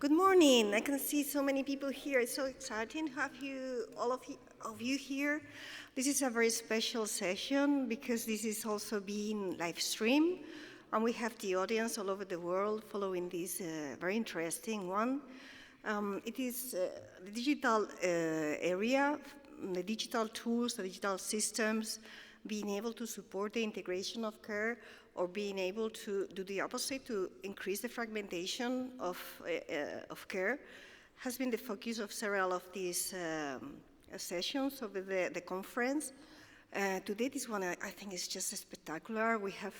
Good morning. I can see so many people here. It's so exciting to have all of you here. This is a very special session because this is also being live streamed, and we have the audience all over the world following this very interesting one. It is the digital area, the digital tools, the digital systems, being able to support the integration of care, or being able to do the opposite, to increase the fragmentation of care, has been the focus of several of these sessions of the conference. Today, this one I think is just spectacular. We have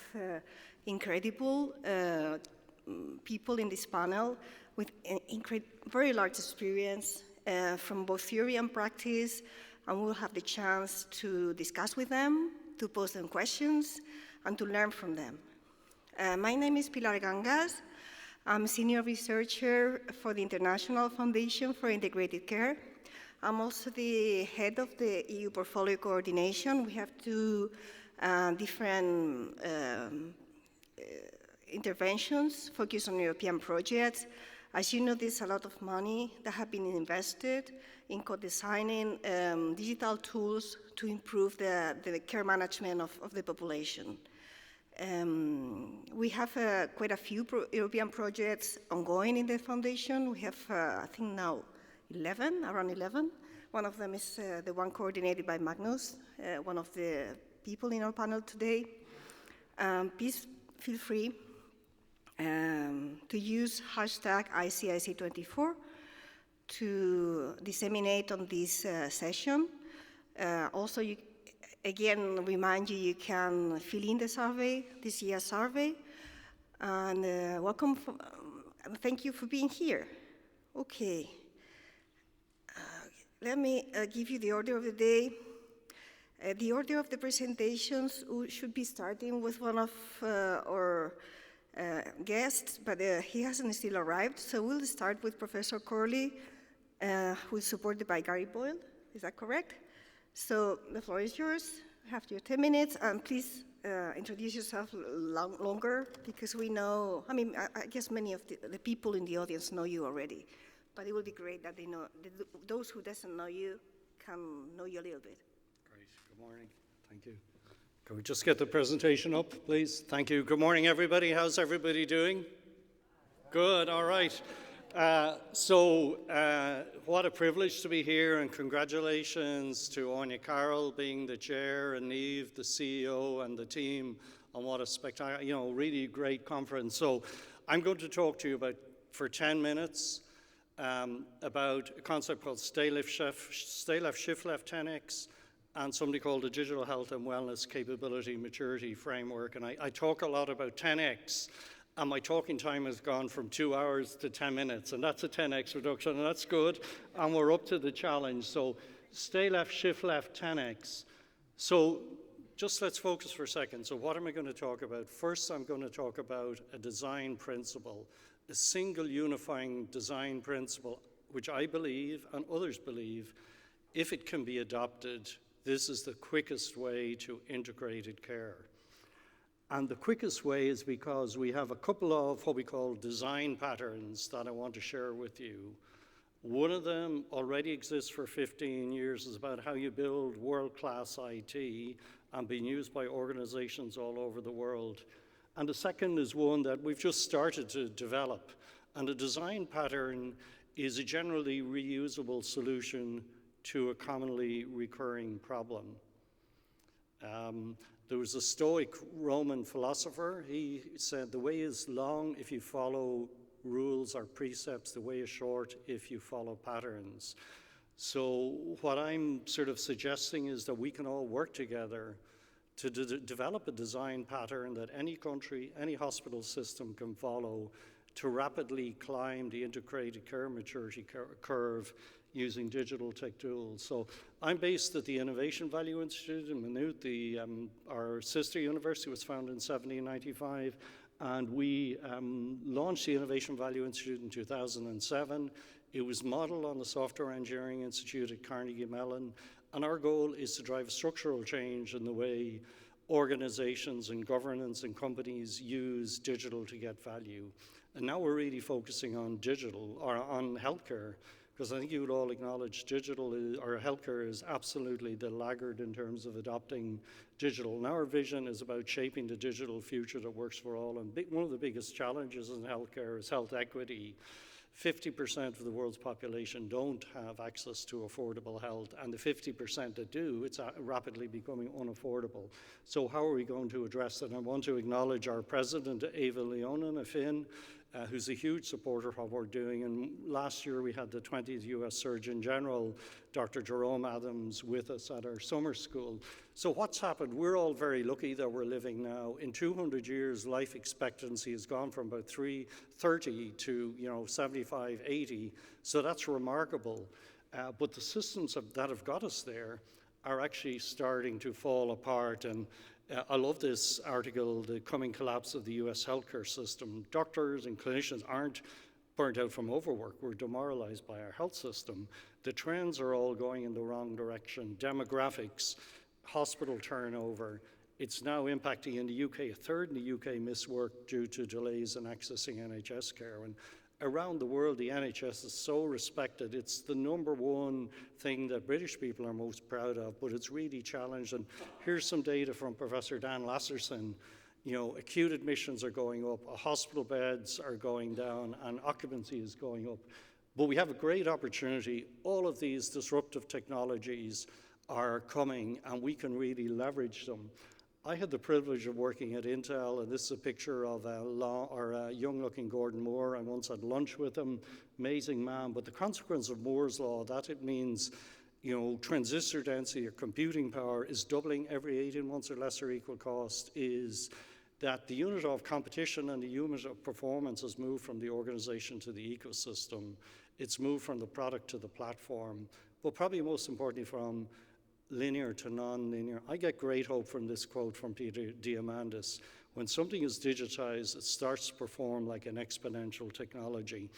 incredible people in this panel with very large experience from both theory and practice, and we'll have the chance to discuss with them, to pose them questions, and to learn from them. My name is Pilar Gangas. I'm Senior Researcher for the International Foundation for Integrated Care. I'm also the head of the EU Portfolio Coordination. We have two different interventions focused on European projects. As you know, there's a lot of money that have been invested in co-designing digital tools to improve the care management of the population. We have quite a few European projects ongoing in the foundation. We have, I think now, around 11. One of them is the one coordinated by Magnus, one of the people in our panel today. Please feel free to use hashtag ICIC24 to disseminate on this session. Also, again, remind you, you can fill in the survey, this year's survey, and welcome, and thank you for being here. Okay, let me give you the order of the day. The order of the presentations should be starting with one of our guests, but he hasn't still arrived, so we'll start with Professor Curley, who is supported by Gary Boyle. Is that correct? So the floor is yours. You have your 10 minutes, and please introduce yourself longer, because we know, I guess many of the people in the audience know you already, but it would be great that they know, those who doesn't know you can know you a little bit. Great. Good morning. Thank you. Can we just get the presentation up, please? Thank you. Good morning, everybody. How's everybody doing? Good. All right. What a privilege to be here, and congratulations to Anya Carroll being the chair, and Niamh, the CEO, and the team on what a spectacular, really great conference. So I'm going to talk to you for 10 minutes about a concept called Stay Left, Shift Left 10X, and somebody called the Digital Health and Wellness Capability Maturity Framework. And I talk a lot about 10X. And my talking time has gone from 2 hours to 10 minutes, and that's a 10x reduction, and that's good, and we're up to the challenge. So Stay Left, Shift Left, 10x. So just let's focus for a second. So what am I going to talk about? First, I'm going to talk about a design principle, a single unifying design principle, which I believe, and others believe, if it can be adopted, this is the quickest way to integrated care. And the quickest way is because we have a couple of what we call design patterns that I want to share with you. One of them already exists for 15 years, is about how you build world-class IT and being used by organizations all over the world. And the second is one that we've just started to develop. And a design pattern is a generally reusable solution to a commonly recurring problem. There was a Stoic Roman philosopher. He said, the way is long if you follow rules or precepts, the way is short if you follow patterns. So what I'm sort of suggesting is that we can all work together to develop a design pattern that any country, any hospital system can follow to rapidly climb the integrated care maturity curve using digital tech tools. So I'm based at the Innovation Value Institute in Maynooth. Our sister university was founded in 1795, and we launched the Innovation Value Institute in 2007. It was modeled on the Software Engineering Institute at Carnegie Mellon, and our goal is to drive structural change in the way organizations and governance and companies use digital to get value. And now we're really focusing on digital, or on healthcare, because I think you would all acknowledge healthcare is absolutely the laggard in terms of adopting digital. And our vision is about shaping the digital future that works for all. And one of the biggest challenges in healthcare is health equity. 50% of the world's population don't have access to affordable health, and the 50% that do, it's rapidly becoming unaffordable. So how are we going to address that? I want to acknowledge our president, Eva Leonen, a Finn, who's a huge supporter of what we're doing. And last year we had the 20th US Surgeon General, Dr. Jerome Adams, with us at our summer school. So what's happened? We're all very lucky that we're living now. In 200 years, life expectancy has gone from about 30 to 75, 80. So that's remarkable. But the systems that have got us there are actually starting to fall apart. And I love this article, The Coming Collapse of the US Healthcare System. Doctors and clinicians aren't burnt out from overwork. We're demoralized by our health system. The trends are all going in the wrong direction. Demographics, hospital turnover. It's now impacting in the UK. A third in the UK miss work due to delays in accessing NHS care. And around the world, the NHS is so respected. It's the number one thing that British people are most proud of, but it's really challenged. And here's some data from Professor Dan Lasserson. Acute admissions are going up, hospital beds are going down, and occupancy is going up. But we have a great opportunity. All of these disruptive technologies are coming, and we can really leverage them. I had the privilege of working at Intel, and this is a picture of a young-looking Gordon Moore. I once had lunch with him, amazing man. But the consequence of Moore's law, that it means, transistor density or computing power is doubling every 18 months or less or equal cost, is that the unit of competition and the unit of performance has moved from the organization to the ecosystem. It's moved from the product to the platform, but probably most importantly from linear to non-linear. I get great hope from this quote from Peter Diamandis. When something is digitized, it starts to perform like an exponential technology.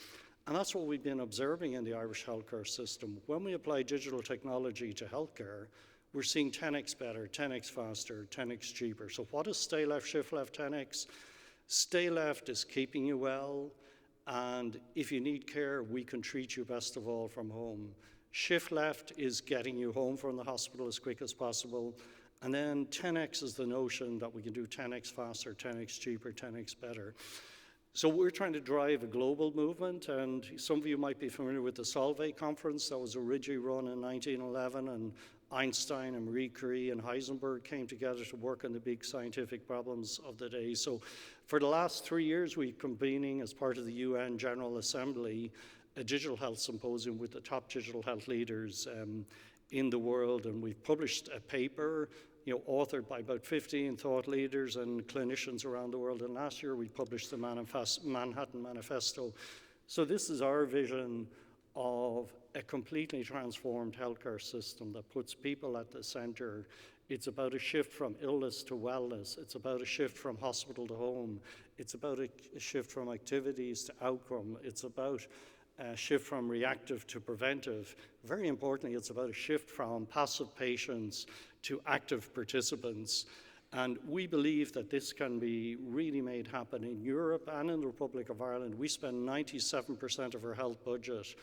And that's what we've been observing in the Irish healthcare system. When we apply digital technology to healthcare, we're seeing 10x better, 10x faster, 10x cheaper. So what is stay left, shift left, 10x? Stay left is keeping you well, and if you need care, we can treat you best of all from home. Shift left is getting you home from the hospital as quick as possible. And then 10x is the notion that we can do 10x faster, 10x cheaper, 10x better. So we're trying to drive a global movement, and some of you might be familiar with the Solvay conference that was originally run in 1911, and Einstein and Marie Curie and Heisenberg came together to work on the big scientific problems of the day. So for the last 3 years, we've been convening as part of the UN General Assembly a digital health symposium with the top digital health leaders in the world, and we've published a paper, authored by about 15 thought leaders and clinicians around the world. And last year we published the Manhattan Manifesto. So this is our vision of a completely transformed healthcare system that puts people at the center. It's about a shift from illness to wellness. It's about a shift from hospital to home. It's about a shift from activities to outcome. It's about a shift from reactive to preventive. Very importantly, it's about a shift from passive patients to active participants. And we believe that this can be really made happen in Europe and in the Republic of Ireland. We spend 97% of our health budget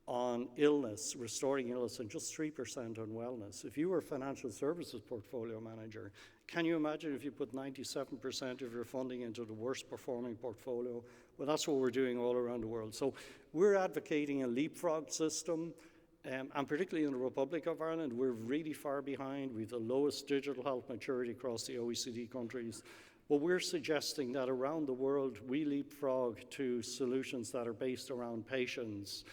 on illness, restoring illness, and just 3% on wellness. If you were a financial services portfolio manager, can you imagine if you put 97% of your funding into the worst performing portfolio? Well, that's what we're doing all around the world. So we're advocating a leapfrog system, and particularly in the Republic of Ireland, we're really far behind. We have the lowest digital health maturity across the OECD countries. But we're suggesting that around the world, we leapfrog to solutions that are based around patients,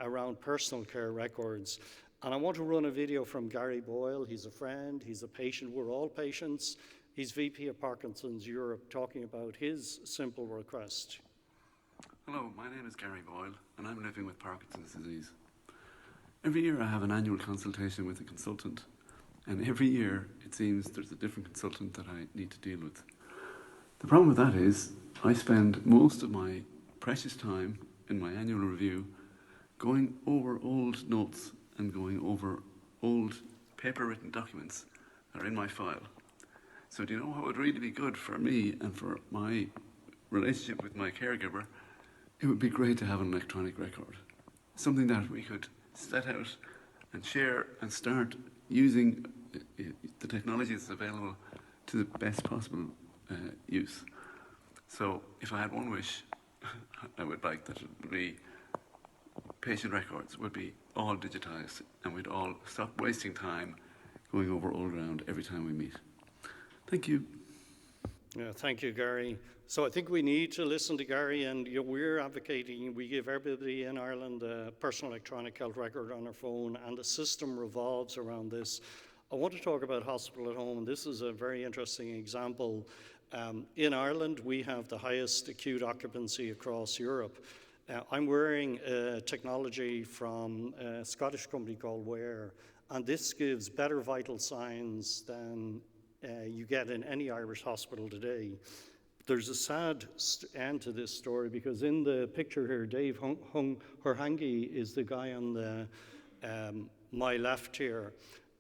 around personal care records. And I want to run a video from Gary Boyle. He's a friend, he's a patient, we're all patients. He's VP of Parkinson's Europe, talking about his simple request. Hello, my name is Gary Boyle, and I'm living with Parkinson's disease. Every year I have an annual consultation with a consultant, and every year it seems there's a different consultant that I need to deal with. The problem with that is I spend most of my precious time in my annual review going over old notes and going over old paper-written documents that are in my file. So do you know what would really be good for me and for my relationship with my caregiver, it would be great to have an electronic record. Something that we could set out and share and start using the technology that's available to the best possible use. So if I had one wish, I would like that it would be patient records would be all digitized, and we'd all stop wasting time going over old ground every time we meet. Thank you. Yeah, thank you, Gary. So I think we need to listen to Gary, and we're advocating we give everybody in Ireland a personal electronic health record on their phone, and the system revolves around this. I want to talk about hospital at home, and this is a very interesting example. In Ireland, we have the highest acute occupancy across Europe. I'm wearing technology from a Scottish company called Meyer, and this gives better vital signs than you get in any Irish hospital today. There's a sad end to this story, because in the picture here, Dave Horhangi is the guy on the my left here.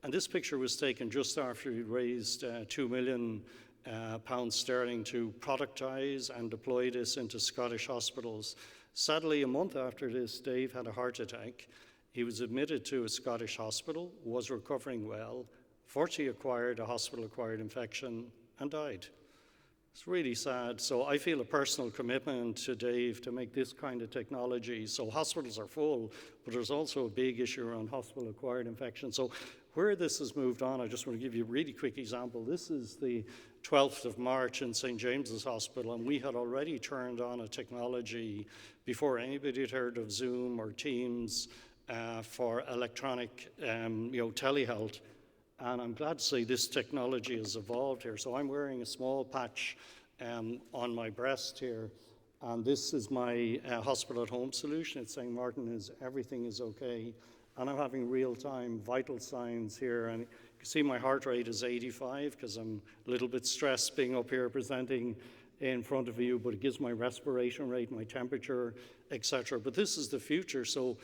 And this picture was taken just after he'd raised £2 million sterling to productize and deploy this into Scottish hospitals. Sadly, a month after this, Dave had a heart attack. He was admitted to a Scottish hospital, was recovering well, fortunately acquired a hospital-acquired infection, and died. It's really sad. So I feel a personal commitment to Dave to make this kind of technology. So hospitals are full, but there's also a big issue around hospital-acquired infection. So where this has moved on, I just want to give you a really quick example. This is the 12th of March in St. James's Hospital, and we had already turned on a technology before anybody had heard of Zoom or Teams for electronic telehealth. And I'm glad to say this technology has evolved here. So I'm wearing a small patch on my breast here, and this is my hospital at home solution. It's saying, Martin, everything is okay. And I'm having real-time vital signs here. And you can see my heart rate is 85 because I'm a little bit stressed being up here presenting in front of you, but it gives my respiration rate, my temperature, etc. But this is the future. So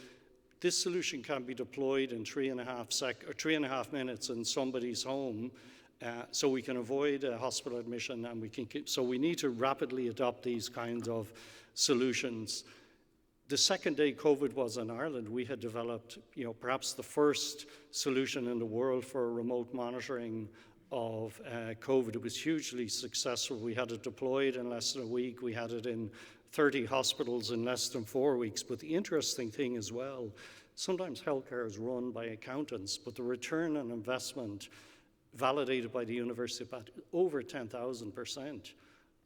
this solution can be deployed in 3.5 minutes in somebody's home, so we can avoid a hospital admission, and so we need to rapidly adopt these kinds of solutions. The second day COVID was in Ireland, we had developed, perhaps the first solution in the world for remote monitoring of COVID. It was hugely successful. We had it deployed in less than a week. We had it in 30 hospitals in less than 4 weeks. But the interesting thing as well, sometimes healthcare is run by accountants, but the return on investment validated by the university about over 10,000%.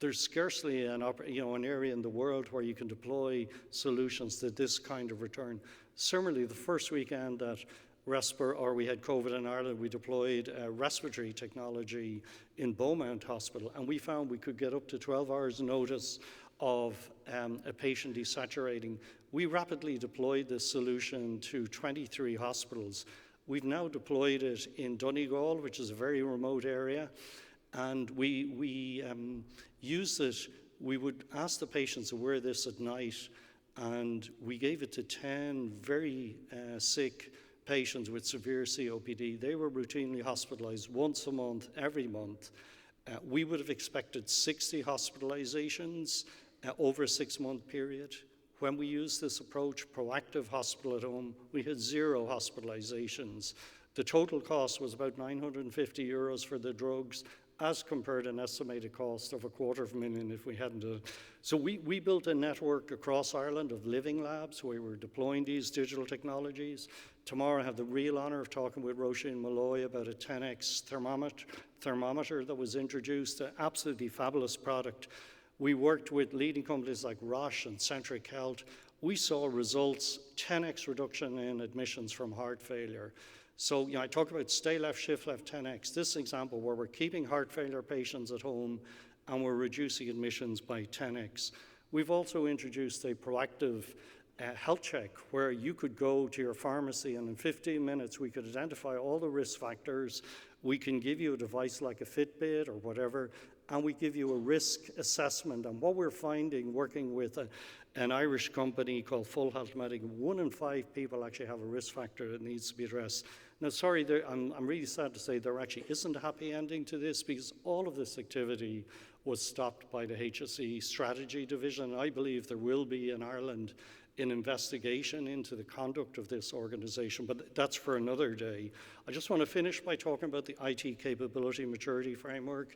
There's scarcely an area in the world where you can deploy solutions to this kind of return. Similarly, the first weekend that we had COVID in Ireland, we deployed respiratory technology in Beaumont Hospital, and we found we could get up to 12 hours notice of a patient desaturating. We rapidly deployed this solution to 23 hospitals. We've now deployed it in Donegal, which is a very remote area, and we used it. We would ask the patients to wear this at night, and we gave it to 10 very sick patients with severe COPD. They were routinely hospitalized once a month, every month. We would have expected 60 hospitalizations over a 6-month period. When we used this approach, proactive hospital at home, we had 0 hospitalizations. The total cost was about €950 for the drugs, as compared to an estimated cost of $250,000 if we hadn't done it. So we built a network across Ireland of living labs where we were deploying these digital technologies. Tomorrow I have the real honor of talking with Roisin Malloy about a 10x thermometer that was introduced, an absolutely fabulous product. We worked with leading companies like Roche and Centric Health. We saw results, 10x reduction in admissions from heart failure. So I talk about stay left, shift left, 10x. This example where we're keeping heart failure patients at home and we're reducing admissions by 10x. We've also introduced a proactive health check where you could go to your pharmacy and in 15 minutes we could identify all the risk factors. We can give you a device like a Fitbit or whatever, and we give you a risk assessment. And what we're finding working with an Irish company called Full Health Medic, 1 in 5 people actually have a risk factor that needs to be addressed. Now, sorry, I'm really sad to say there actually isn't a happy ending to this, because all of this activity was stopped by the HSE strategy division. I believe there will be in Ireland an investigation into the conduct of this organization, but that's for another day. I just want to finish by talking about the IT capability maturity framework.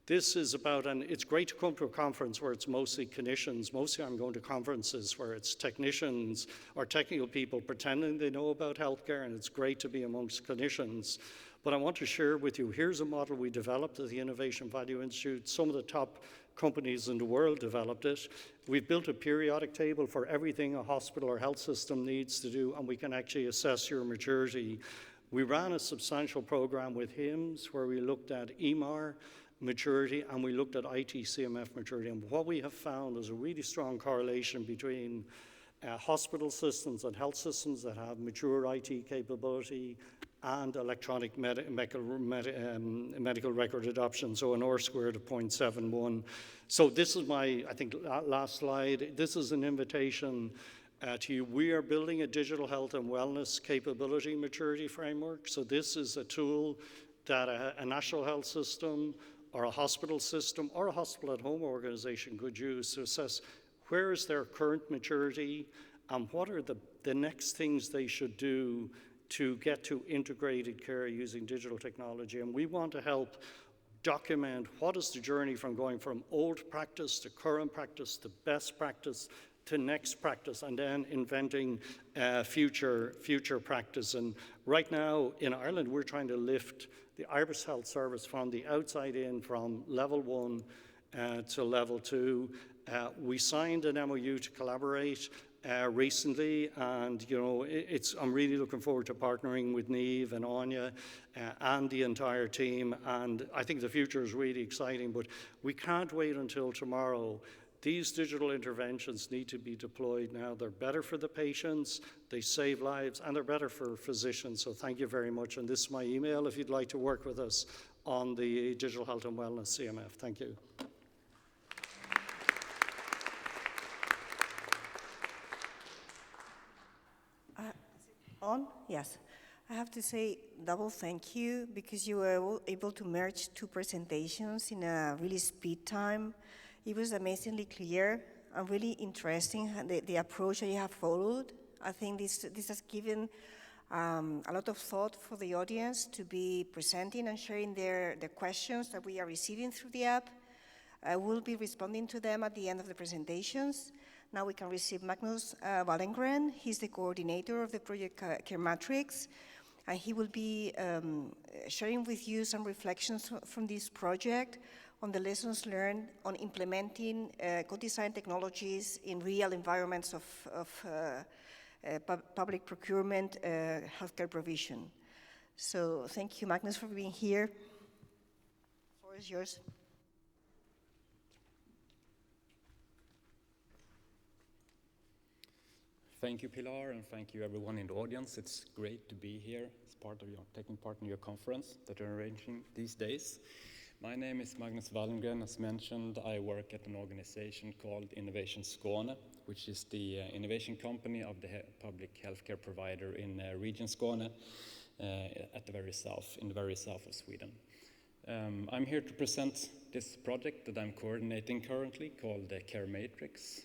This is about, and it's great to come to a conference where it's mostly clinicians. Mostly I'm going to conferences where it's technicians or technical people pretending they know about healthcare, and it's great to be amongst clinicians. But I want to share with you, here's a model we developed at the Innovation Value Institute. Some of the top companies in the world developed it. We've built a periodic table for everything a hospital or health system needs to do, and we can actually assess your maturity. We ran a substantial program with HIMSS where we looked at EMR maturity and we looked at IT-CMF maturity. And what we have found is a really strong correlation between hospital systems and health systems that have mature IT capability and electronic medical record adoption, so an R-squared of 0.71. So this is my, I think, last slide. This is an invitation to you. We are building a digital health and wellness capability maturity framework. So this is a tool that a national health system or a hospital system or a hospital at home organization could use to assess where is their current maturity and what are the next things they should do to get to integrated care using digital technology. And we want to help document what is the journey from going from old practice to current practice to best practice to next practice, and then inventing future practice. And right now in Ireland, we're trying to lift the Irish Health Service from the outside in, from level 1 to level 2. We signed an MOU to collaborate recently, and I'm really looking forward to partnering with Niamh and Anya and the entire team, and I think the future is really exciting, but we can't wait until tomorrow. These digital interventions need to be deployed now. They're better for the patients, they save lives, and they're better for physicians. So thank you very much, and this is my email if you'd like to work with us on the Digital Health and Wellness CMF. Thank you. Yes. I have to say double thank you because you were able to merge two presentations in a really speed time. It was amazingly clear and really interesting, the approach that you have followed. I think this has given a lot of thought for the audience to be presenting and sharing the questions that we are receiving through the app. I will be responding to them at the end of the presentations. Now we can receive Magnus Wallengren. He's the coordinator of the project Care Matrix, and he will be sharing with you some reflections from this project on the lessons learned on implementing co-design technologies in real environments of public procurement healthcare provision. So thank you, Magnus, for being here. The floor is yours. Thank you, Pilar, and thank you everyone in the audience. It's great to be here as part of taking part in your conference that you're arranging these days. My name is Magnus Wallengren. As mentioned, I work at an organization called Innovation Skåne, which is the innovation company of the public healthcare provider in Region Skåne at the very south, in the very south of Sweden. I'm here to present this project that I'm coordinating currently called the Care Matrix.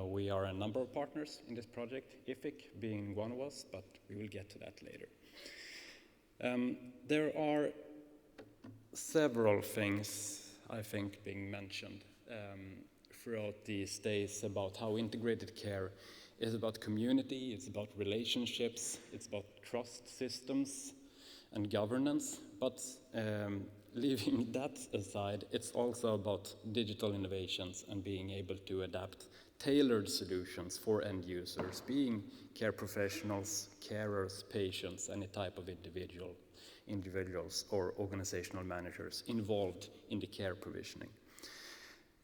We are a number of partners in this project, IFIC being one of us, but we will get to that later. There are several things, I think, being mentioned throughout these days about how integrated care is about community, it's about relationships, it's about trust systems and governance, but leaving that aside, it's also about digital innovations and being able to adapt tailored solutions for end users, being care professionals, carers, patients, any type of individuals or organizational managers involved in the care provisioning.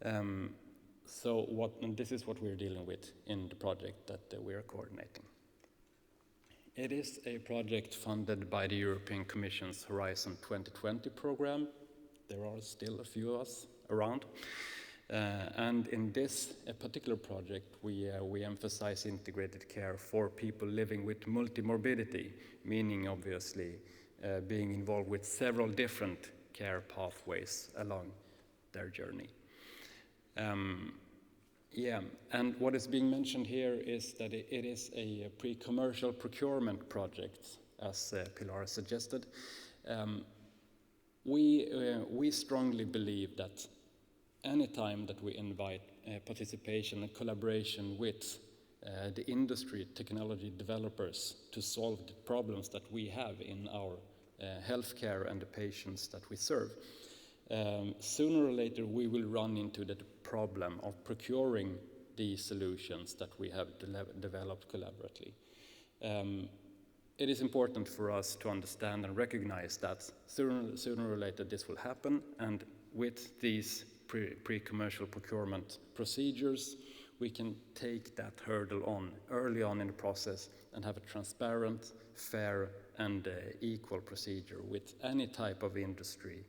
And this is what we're dealing with in the project that we're coordinating. It is a project funded by the European Commission's Horizon 2020 program. There are still a few of us around. And in this particular project, we emphasize integrated care for people living with multimorbidity, meaning obviously being involved with several different care pathways along their journey. Yeah, and what is being mentioned here is that it is a pre-commercial procurement project, as Pilar suggested. We strongly believe that any time that we invite participation and collaboration with the industry technology developers to solve the problems that we have in our healthcare and the patients that we serve, sooner or later we will run into the problem of procuring the solutions that we have developed collaboratively. It is important for us to understand and recognize that sooner or later this will happen, and with these pre-commercial procurement procedures, we can take that hurdle on early on in the process and have a transparent, fair, and equal procedure with any type of industry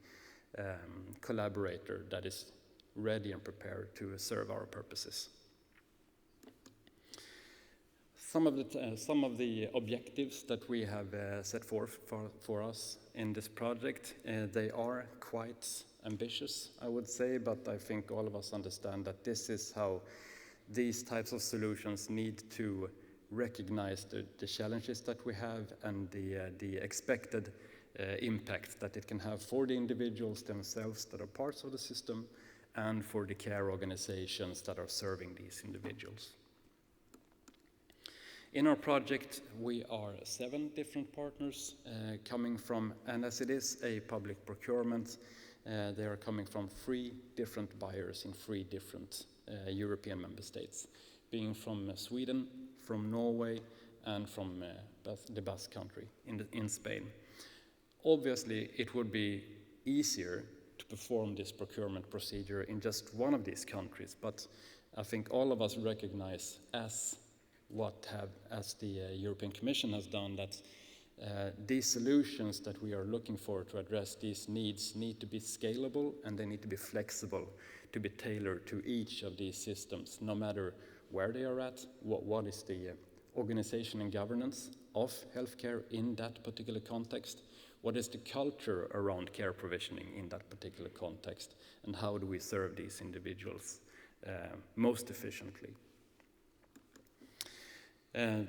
collaborator that is ready and prepared to serve our purposes. Some of the objectives that we have set forth for us in this project, they are quite ambitious, I would say, but I think all of us understand that this is how these types of solutions need to recognize the challenges that we have and the expected impact that it can have for the individuals themselves that are parts of the system and for the care organizations that are serving these individuals. In our project, we are 7 different partners coming from, and as it is a public procurement, they are coming from 3 different buyers in 3 different European member states, being from Sweden, from Norway, and from the Basque Country in Spain. Obviously, it would be easier to perform this procurement procedure in just one of these countries, but I think all of us recognize as the European Commission has done that these solutions that we are looking for to address these needs need to be scalable and they need to be flexible to be tailored to each of these systems, no matter where they are at, what is the organization and governance of healthcare in that particular context, what is the culture around care provisioning in that particular context, and how do we serve these individuals most efficiently.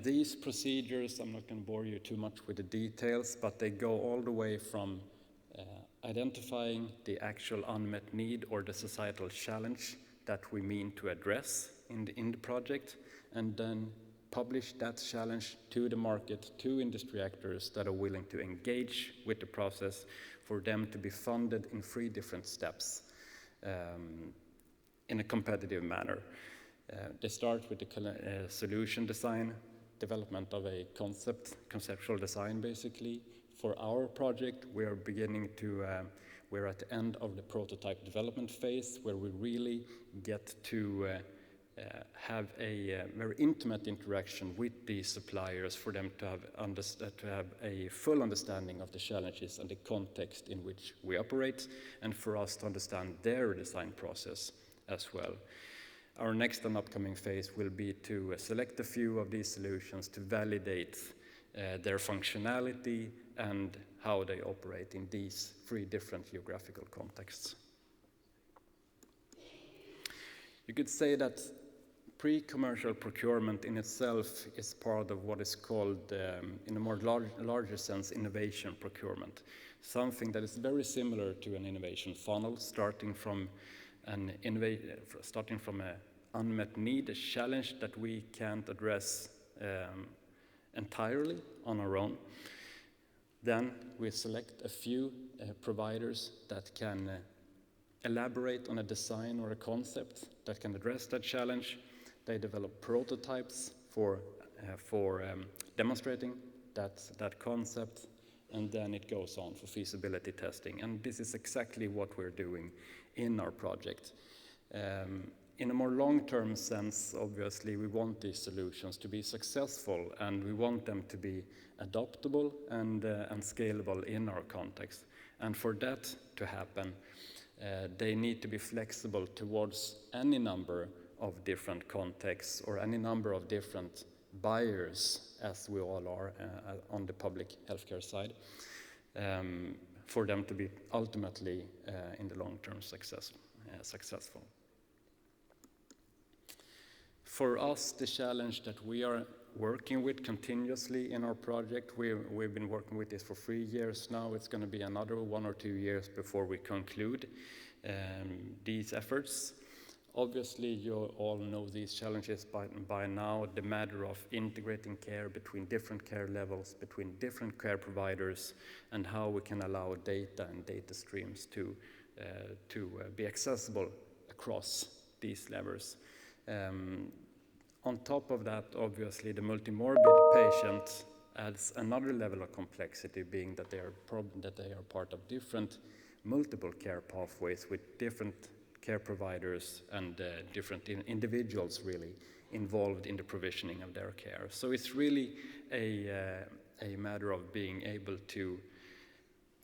These procedures, I'm not going to bore you too much with the details, but they go all the way from identifying the actual unmet need or the societal challenge that we mean to address in the project, and then publish that challenge to the market, to industry actors that are willing to engage with the process, for them to be funded in 3 different steps in a competitive manner. They start with the solution design, development of a conceptual design basically. For our project, we're at the end of the prototype development phase, where we really get to have a very intimate interaction with the suppliers for them to have a full understanding of the challenges and the context in which we operate, and for us to understand their design process as well. Our next and upcoming phase will be to select a few of these solutions to validate their functionality and how they operate in these 3 different geographical contexts. You could say that pre-commercial procurement in itself is part of what is called, in a more larger sense, innovation procurement. Something that is very similar to an innovation funnel, starting from an unmet need, a challenge that we can't address entirely on our own. Then we select a few providers that can elaborate on a design or a concept that can address that challenge. They develop prototypes for demonstrating that concept, and then it goes on for feasibility testing. And this is exactly what we're doing in our project. In a more long-term sense, obviously, we want these solutions to be successful, and we want them to be adaptable and scalable in our context. And for that to happen, they need to be flexible towards any number of different contexts or any number of different buyers, as we all are on the public healthcare side, for them to be ultimately in the long term successful. For us, the challenge that we are working with continuously in our project, we've been working with this for 3 years now. It's going to be another 1 or 2 years before we conclude these efforts. Obviously, you all know these challenges by now, the matter of integrating care between different care levels, between different care providers, and how we can allow data and data streams to be accessible across these levels. On top of that, obviously, the multimorbid patient adds another level of complexity, being that they are part of different multiple care pathways with different care providers and different individuals really involved in the provisioning of their care. So it's really a matter of being able to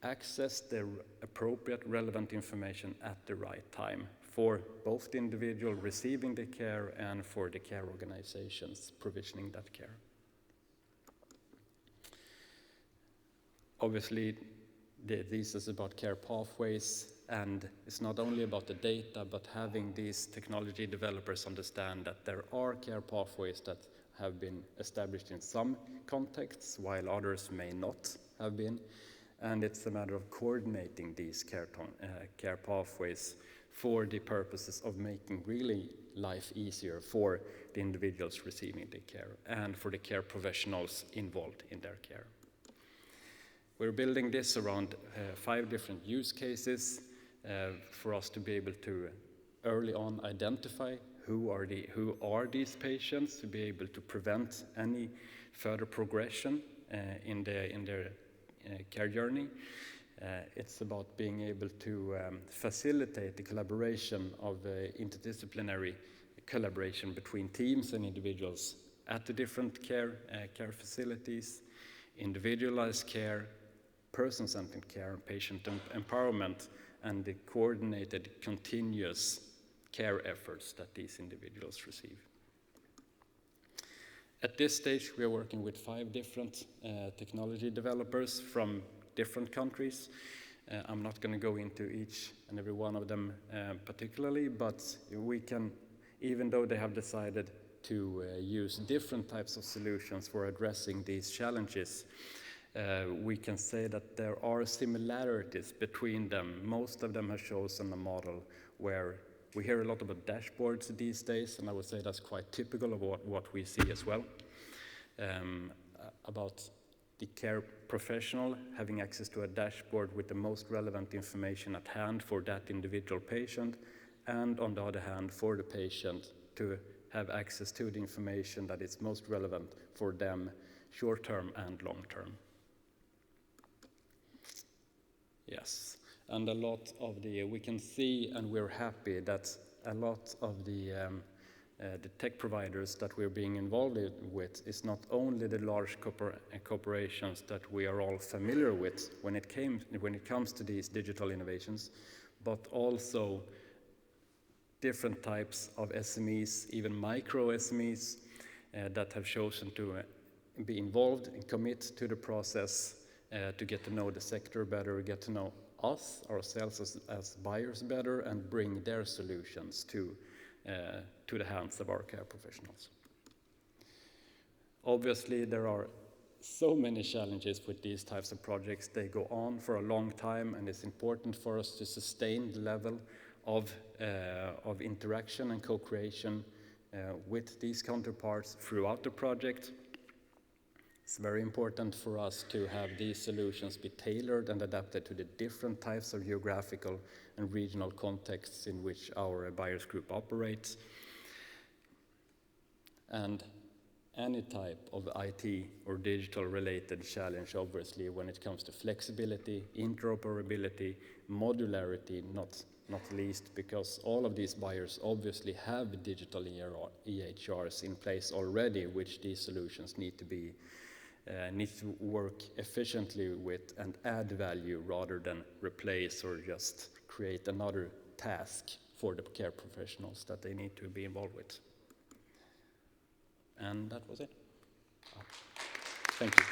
access the appropriate relevant information at the right time for both the individual receiving the care and for the care organizations provisioning that care. Obviously, this is about care pathways, and it's not only about the data, but having these technology developers understand that there are care pathways that have been established in some contexts, while others may not have been. And it's a matter of coordinating these care pathways for the purposes of making really life easier for the individuals receiving the care and for the care professionals involved in their care. We're building this around 5 different use cases for us to be able to early on identify who are these patients, to be able to prevent any further progression in their care journey. It's about being able to facilitate the collaboration of interdisciplinary collaboration between teams and individuals at the different care facilities, individualized care, person-centered care, patient empowerment, and the coordinated continuous care efforts that these individuals receive. At this stage, we are working with 5 different technology developers from different countries. I'm not going to go into each and every one of them particularly, but we can, even though they have decided to use different types of solutions for addressing these challenges, we can say that there are similarities between them. Most of them have chosen a model where we hear a lot about dashboards these days, and I would say that's quite typical of what we see as well, about the care professional having access to a dashboard with the most relevant information at hand for that individual patient, and on the other hand, for the patient to have access to the information that is most relevant for them short-term and long-term. Yes, and a lot of we can see, and we're happy that a lot of the tech providers that we're being involved with is not only the large corporations that we are all familiar with when it comes to these digital innovations, but also different types of SMEs, even micro SMEs, that have chosen to be involved and commit to the process to get to know the sector better, get to know ourselves as buyers better, and bring their solutions to the hands of our care professionals. Obviously, there are so many challenges with these types of projects. They go on for a long time, and it's important for us to sustain the level of interaction and co-creation with these counterparts throughout the project. It's very important for us to have these solutions be tailored and adapted to the different types of geographical and regional contexts in which our buyers group operates. And any type of IT or digital related challenge, obviously, when it comes to flexibility, interoperability, modularity, not least, because all of these buyers obviously have digital EHRs in place already, which these solutions need to work efficiently with and add value rather than replace or just create another task for the care professionals that they need to be involved with. And that was it. Thank you.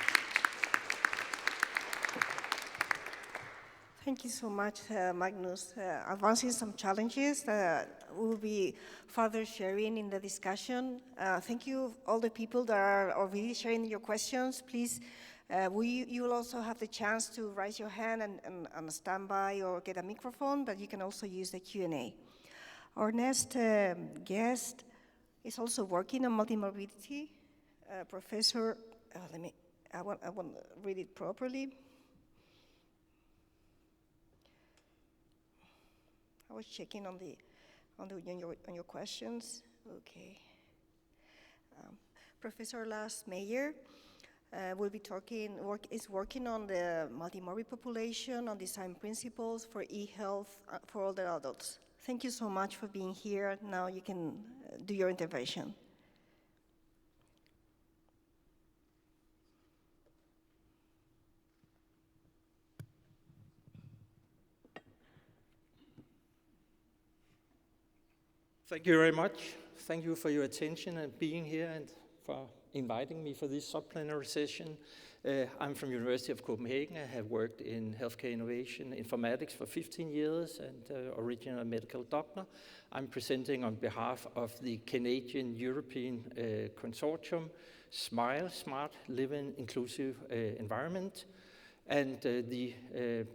Thank you so much, Magnus. Advancing some challenges that we will be further sharing in the discussion. Thank you, all the people that are already sharing your questions. Please, you will also have the chance to raise your hand and stand by or get a microphone, but you can also use the Q&A. Our next guest is also working on multimorbidity. Professor, I want to read it properly. I was checking on your questions. Okay. Professor Lars Meyer will be is working on the multimorbid population, on design principles for e-health for older adults. Thank you so much for being here. Now you can do your intervention. Thank you very much. Thank you for your attention and being here and for inviting me for this subplenary session. I'm from University of Copenhagen. I have worked in healthcare innovation, informatics for 15 years and original medical doctor. I'm presenting on behalf of the Canadian European Consortium, SMILE, Smart Living Inclusive Environment. And the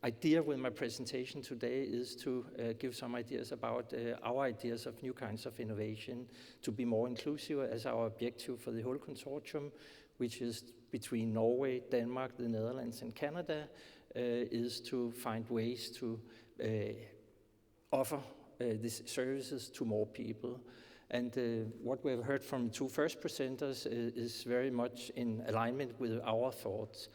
idea with my presentation today is to give some ideas about our ideas of new kinds of innovation to be more inclusive as our objective for the whole consortium, which is between Norway, Denmark, the Netherlands, and Canada, is to find ways to offer these services to more people. And what we have heard from the two first presenters is very much in alignment with our thoughts.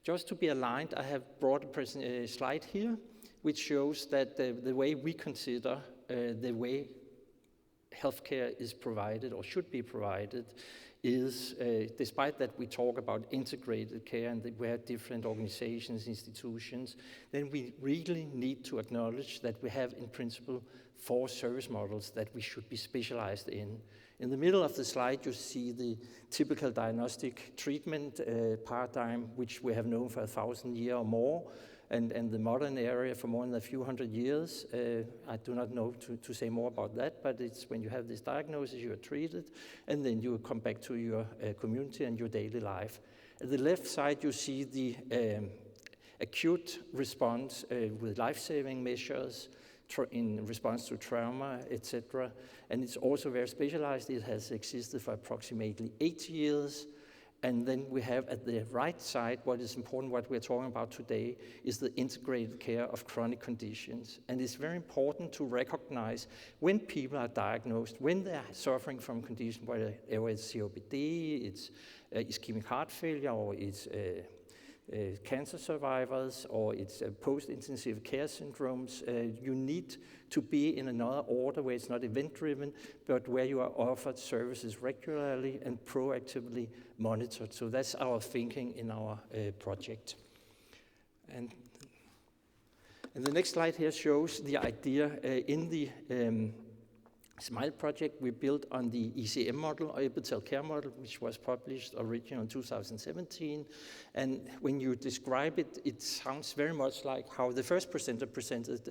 Just to be aligned, I have brought a slide here, which shows that the way we consider the way healthcare is provided or should be provided is, despite that we talk about integrated care and that we have different organizations, institutions, then we really need to acknowledge that we have, in principle, 4 service models that we should be specialized in. In the middle of the slide, you see the typical diagnostic treatment paradigm, which we have known for 1,000 years or more, and the modern area for more than a few hundred years. I do not know to say more about that, but it's when you have this diagnosis, you are treated, and then you come back to your community and your daily life. At the left side, you see the acute response with life-saving measures, in response to trauma, etc. And it's also very specialized. It has existed for approximately 8 years. And then we have at the right side, what is important, what we're talking about today, is the integrated care of chronic conditions. And it's very important to recognize when people are diagnosed, when they are suffering from conditions, whether it's COPD, it's ischemic heart failure, or it's cancer survivors, or it's post-intensive care syndromes, you need to be in another order where it's not event-driven, but where you are offered services regularly and proactively monitored. So that's our thinking in our project. And the next slide here shows the idea in the SMILE project we built on the ECM model, or epithelial care model, which was published originally in 2017. And when you describe it, it sounds very much like how the first presenter presented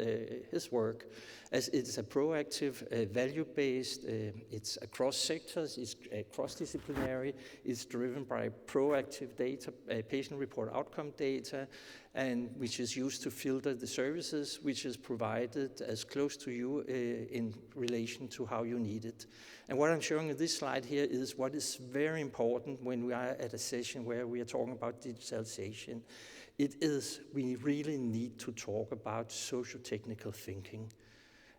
his work, as it's a proactive, value-based, it's across sectors, it's cross-disciplinary, it's driven by proactive data, patient-reported outcome data, and which is used to filter the services which is provided as close to you in relation to how you need it. And what I'm showing in this slide here is what is very important when we are at a session where we are talking about digitalization. It is, we really need to talk about social technical thinking,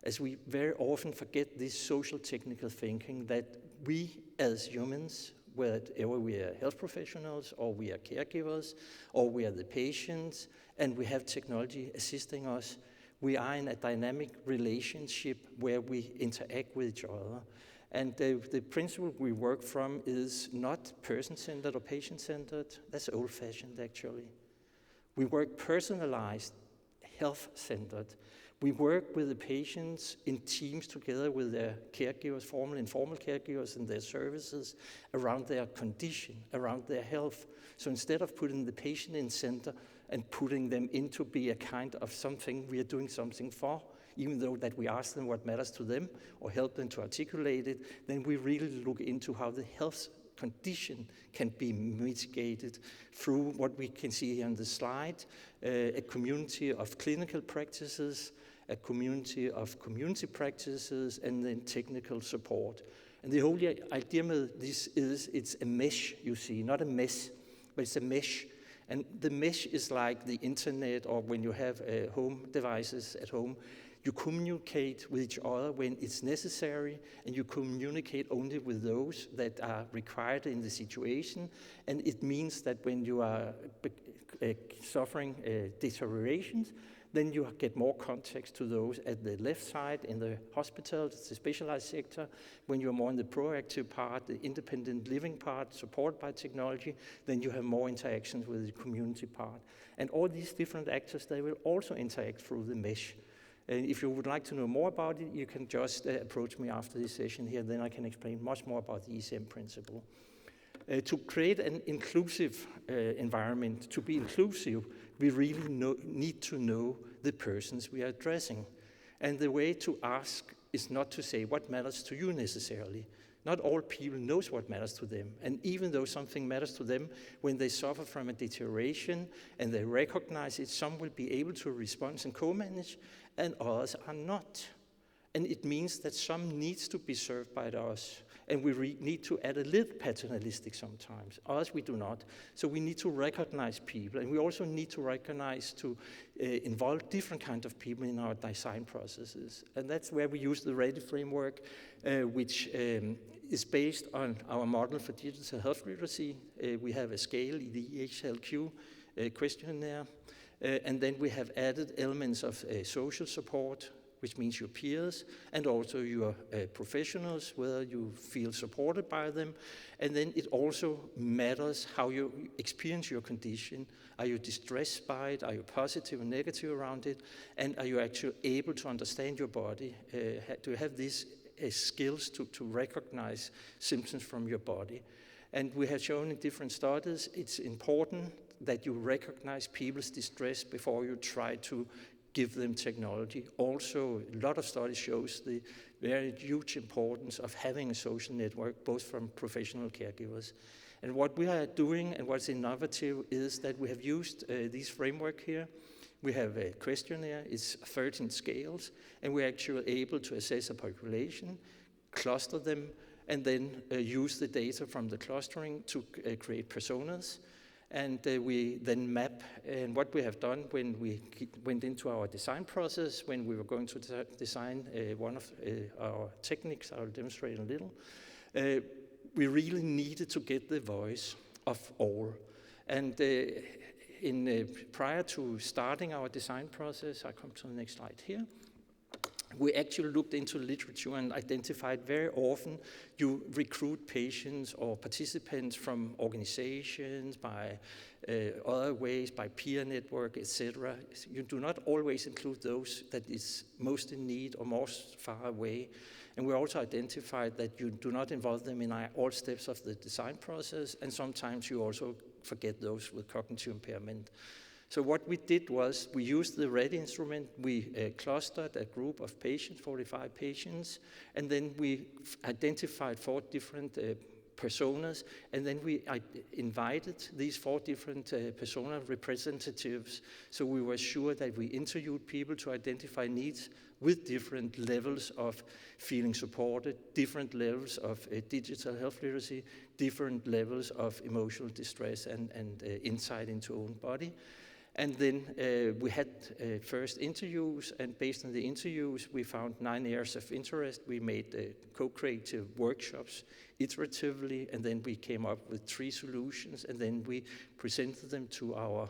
as we very often forget this social technical thinking that we as humans, whether we are health professionals or we are caregivers or we are the patients and we have technology assisting us, we are in a dynamic relationship where we interact with each other. And the principle we work from is not person-centered or patient-centered. That's old-fashioned, actually. We work personalized, health-centered. We work with the patients in teams together with their caregivers, formal and informal caregivers and their services around their condition, around their health. So instead of putting the patient in center and putting them into be a kind of something we are doing something for, even though that we ask them what matters to them or help them to articulate it, then we really look into how the health condition can be mitigated through what we can see here on the slide, a community of clinical practices, a community of community practices, and then technical support. And the whole idea with this is it's a mesh, you see, not a mess, but it's a mesh. And the mesh is like the internet, or when you have home devices at home, you communicate with each other when it's necessary, and you communicate only with those that are required in the situation. And it means that when you are suffering deteriorations, then you get more context to those at the left side in the hospital, the specialized sector. When you're more in the proactive part, the independent living part, supported by technology, then you have more interactions with the community part. And all these different actors, they will also interact through the mesh. And if you would like to know more about it, you can just approach me after this session here, then I can explain much more about the ECM principle. To create an inclusive environment, to be inclusive, we really need to know the persons we are addressing. And the way to ask is not to say what matters to you necessarily. Not all people knows what matters to them. And even though something matters to them, when they suffer from a deterioration and they recognize it, some will be able to respond and co-manage, and others are not. And it means that some needs to be served by us. And we need to add a little paternalistic sometimes. Others we do not. So we need to recognize people. And we also need to recognize to involve different kinds of people in our design processes. And that's where we use the READY framework, which is based on our model for digital health literacy. We have a scale, the DHW questionnaire. And then we have added elements of social support, which means your peers, and also your professionals, whether you feel supported by them. And then it also matters how you experience your condition. Are you distressed by it? Are you positive or negative around it? And are you actually able to understand your body? Do you have these skills to recognize symptoms from your body? And we have shown in different studies, it's important that you recognize people's distress before you try to give them technology. Also, a lot of studies shows the very huge importance of having a social network, both from professional caregivers. And what we are doing and what's innovative is that we have used this framework here. We have a questionnaire, it's 13 scales, and we're actually able to assess a population, cluster them, and then use the data from the clustering to create personas. And we then map, and what we have done when we went into our design process, when we were going to design one of our techniques, I'll demonstrate a little, we really needed to get the voice of all. And prior to starting our design process, I come to the next slide here, we actually looked into literature and identified very often you recruit patients or participants from organizations, by other ways, by peer network, etc. You do not always include those that is most in need or most far away. And we also identified that you do not involve them in all steps of the design process, and sometimes you also forget those with cognitive impairment. So what we did was we used the READY instrument. We clustered a group of patients, 45 patients, and then we identified 4 different personas, and then we invited these 4 different persona representatives. So we were sure that we interviewed people to identify needs with different levels of feeling supported, different levels of digital health literacy, different levels of emotional distress and insight into own body. And then we had first interviews, and based on the interviews, we found 9 areas of interest. We made co-creative workshops iteratively, and then we came up with 3 solutions, and then we presented them to our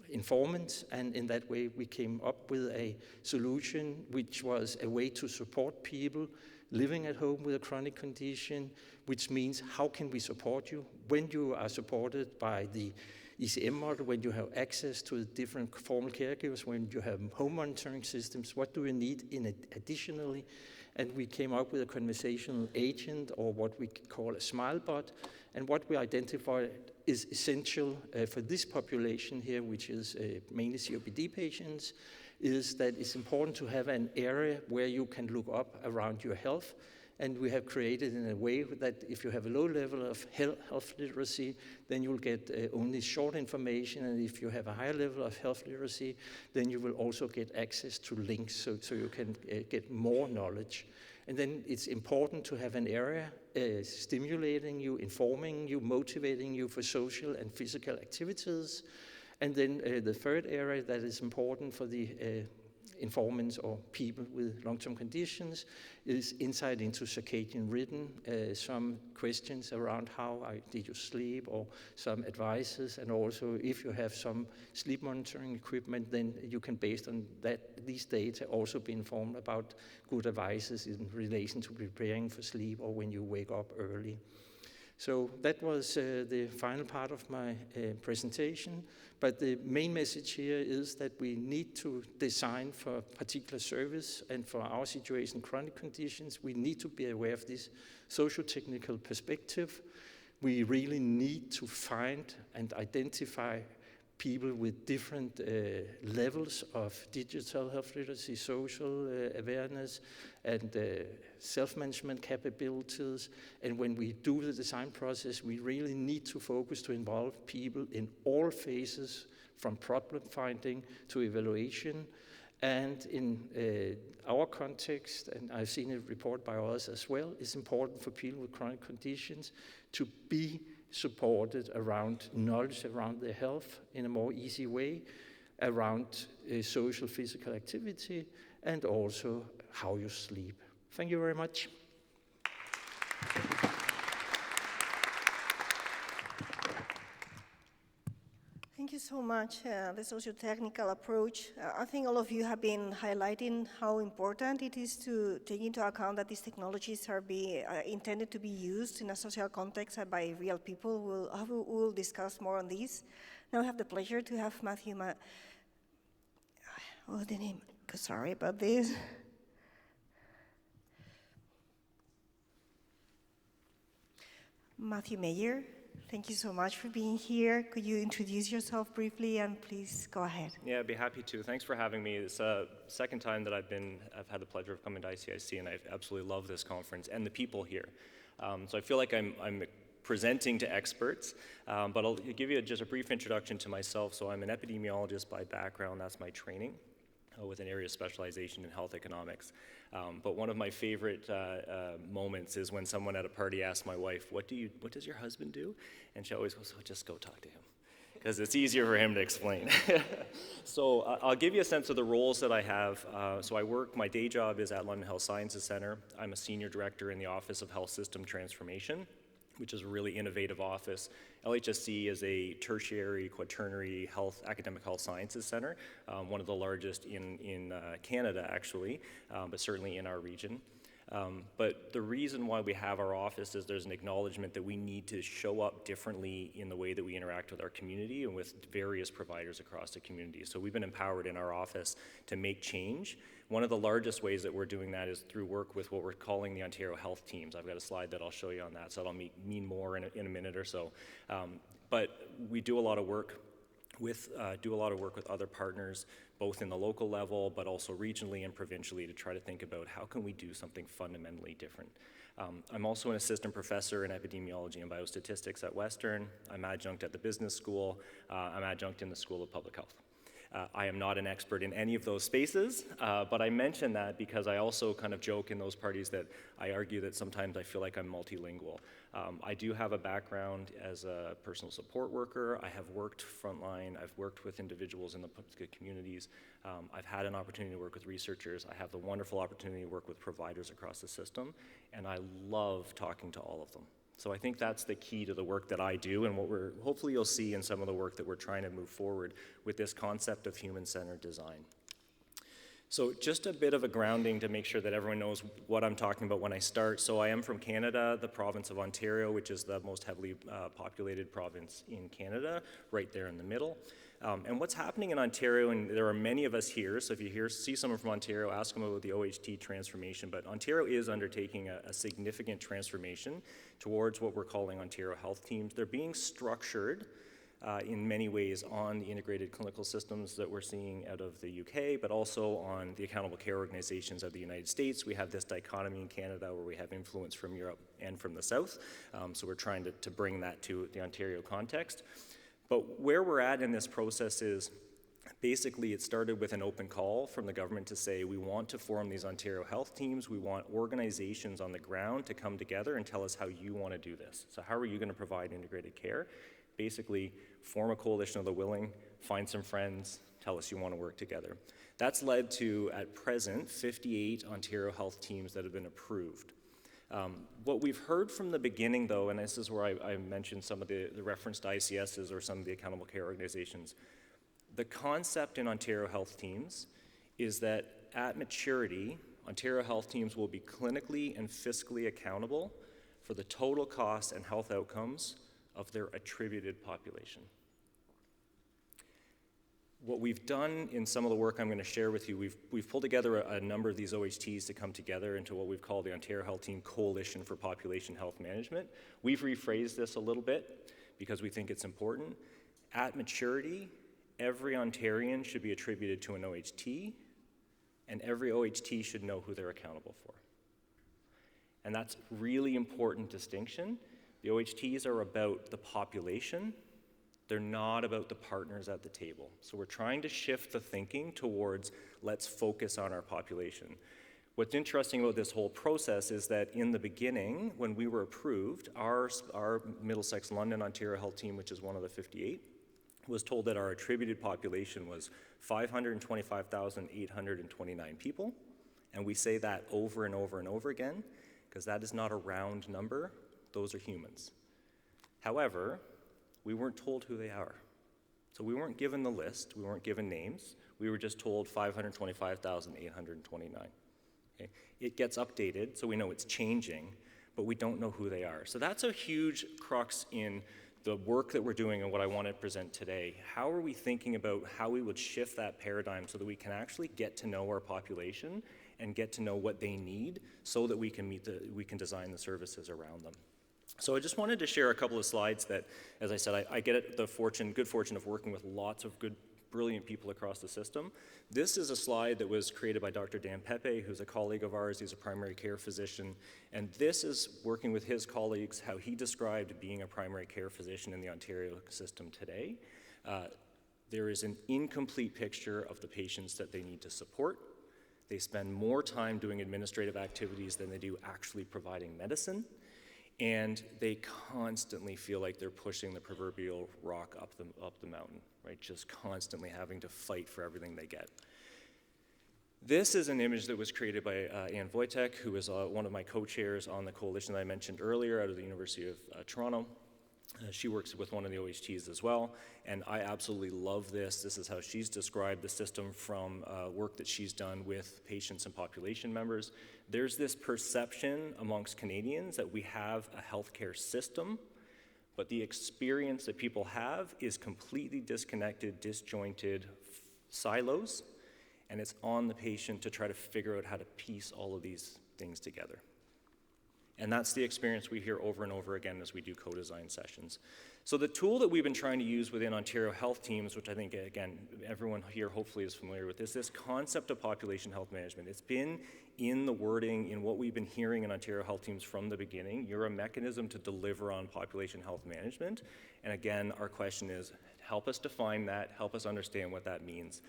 informants, and in that way we came up with a solution which was a way to support people living at home with a chronic condition, which means how can we support you when you are supported by the ECM model, when you have access to the different formal caregivers, when you have home monitoring systems, what do you need additionally? And we came up with a conversational agent, or what we call a smile bot. And what we identified is essential for this population here, which is mainly COPD patients, is that it's important to have an area where you can look up around your health. And we have created in a way that if you have a low level of health literacy, then you'll get only short information. And if you have a higher level of health literacy, then you will also get access to links so you can get more knowledge. And then it's important to have an area stimulating you, informing you, motivating you for social and physical activities. And then the third area that is important for the informants or people with long-term conditions is insight into circadian rhythm, some questions around how did you sleep, or some advices, and also if you have some sleep monitoring equipment, then you can, based on these data, also be informed about good advices in relation to preparing for sleep or when you wake up early. So that was the final part of my presentation. But the main message here is that we need to design for a particular service, and for our situation, chronic conditions, we need to be aware of this socio-technical perspective. We really need to find and identify people with different levels of digital health literacy, social awareness, and self-management capabilities. And when we do the design process, we really need to focus to involve people in all phases, from problem finding to evaluation. And in our context, and I've seen a report by others as well, it's important for people with chronic conditions to be supported around knowledge around their health in a more easy way, around social physical activity, and also how you sleep. Thank you very much. Thank you so much. The socio-technical approach. I think all of you have been highlighting how important it is to take into account that these technologies are intended to be used in a social context by real people. We'll discuss more on this. Now I have the pleasure to have Matthew. The name? Sorry about this. Matthew Meyer. Thank you so much for being here. Could you introduce yourself briefly, and please go ahead? Yeah, I'd be happy to. Thanks for having me. It's the second time that I've had the pleasure of coming to ICIC, and I absolutely love this conference and the people here. So I feel like I'm presenting to experts, but I'll give you just a brief introduction to myself. So I'm an epidemiologist by background. That's my training, with an area of specialization in health economics. But one of my favorite moments is when someone at a party asks my wife, what does your husband do? And she always goes, oh, just go talk to him, because it's easier for him to explain. So I'll give you a sense of the roles that I have. So my day job is at London Health Sciences Centre. I'm a senior director in the Office of Health System Transformation, which is a really innovative office. LHSC is a tertiary, quaternary academic health sciences center, one of the largest in Canada, actually, but certainly in our region. But the reason why we have our office is there's an acknowledgement that we need to show up differently in the way that we interact with our community and with various providers across the community. So we've been empowered in our office to make change. One of the largest ways that we're doing that is through work with what we're calling the Ontario Health Teams. I've got a slide that I'll show you on that, so that'll mean more in a minute or so. But we do a lot of work with other partners, both in the local level, but also regionally and provincially, to try to think about how can we do something fundamentally different. I'm also an assistant professor in epidemiology and biostatistics at Western. I'm adjunct at the business school. I'm adjunct in the School of Public Health. I am not an expert in any of those spaces, but I mention that because I also kind of joke in those parties that I argue that sometimes I feel like I'm multilingual. I do have a background as a personal support worker. I have worked frontline. I've worked with individuals in the communities. I've had an opportunity to work with researchers. I have the wonderful opportunity to work with providers across the system, and I love talking to all of them. So I think that's the key to the work that I do, and what hopefully you'll see in some of the work that we're trying to move forward with this concept of human-centered design. So just a bit of a grounding to make sure that everyone knows what I'm talking about when I start. So I am from Canada, the province of Ontario, which is the most heavily populated province in Canada, right there in the middle. And what's happening in Ontario, and there are many of us here, so if you see someone from Ontario, ask them about the OHT transformation, but Ontario is undertaking a significant transformation towards what we're calling Ontario Health Teams. They're being structured in many ways on the integrated clinical systems that we're seeing out of the UK, but also on the accountable care organizations of the United States. We have this dichotomy in Canada where we have influence from Europe and from the South, so we're trying to bring that to the Ontario context. But where we're at in this process is basically it started with an open call from the government to say we want to form these Ontario Health Teams, we want organizations on the ground to come together and tell us how you want to do this. So how are you going to provide integrated care? Basically, form a coalition of the willing, find some friends, tell us you want to work together. That's led to, at present, 58 Ontario Health Teams that have been approved. What we've heard from the beginning, though, and this is where I mentioned some of the referenced ICSs or some of the accountable care organizations, the concept in Ontario Health Teams is that at maturity, Ontario Health Teams will be clinically and fiscally accountable for the total costs and health outcomes of their attributed population. What we've done in some of the work I'm going to share with you, we've pulled together a number of these OHTs to come together into what we've called the Ontario Health Team Coalition for Population Health Management. We've rephrased this a little bit because we think it's important. At maturity, every Ontarian should be attributed to an OHT, and every OHT should know who they're accountable for. And that's really important distinction. The OHTs are about the population. They're not about the partners at the table. So we're trying to shift the thinking towards let's focus on our population. What's interesting about this whole process is that in the beginning, when we were approved, our Middlesex London Ontario Health Team, which is one of the 58, was told that our attributed population was 525,829 people. And we say that over and over and over again, because that is not a round number. Those are humans. However, we weren't told who they are. So we weren't given the list, we weren't given names, we were just told 525,829. Okay? It gets updated, so we know it's changing, but we don't know who they are. So that's a huge crux in the work that we're doing and what I want to present today. How are we thinking about how we would shift that paradigm so that we can actually get to know our population and get to know what they need so that we can design the services around them. So I just wanted to share a couple of slides that, as I said, I get the good fortune of working with lots of good, brilliant people across the system. This is a slide that was created by Dr. Dan Pepe, who's a colleague of ours. He's a primary care physician. And this is working with his colleagues, how he described being a primary care physician in the Ontario system today. There is an incomplete picture of the patients that they need to support. They spend more time doing administrative activities than they do actually providing medicine. And they constantly feel like they're pushing the proverbial rock up the mountain, right? Just constantly having to fight for everything they get. This is an image that was created by Anne Wojtek, who is one of my co-chairs on the coalition that I mentioned earlier out of the University of Toronto. She works with one of the OHTs as well, and I absolutely love this. This is how she's described the system from work that she's done with patients and population members. There's this perception amongst Canadians that we have a healthcare system, but the experience that people have is completely disconnected, disjointed silos, and it's on the patient to try to figure out how to piece all of these things together. And that's the experience we hear over and over again as we do co-design sessions. So the tool that we've been trying to use within Ontario Health Teams, which I think, again, everyone here hopefully is familiar with, is this concept of population health management. It's been in the wording, in what we've been hearing in Ontario Health Teams from the beginning. You're a mechanism to deliver on population health management. And again, our question is, help us define that, help us understand what that means.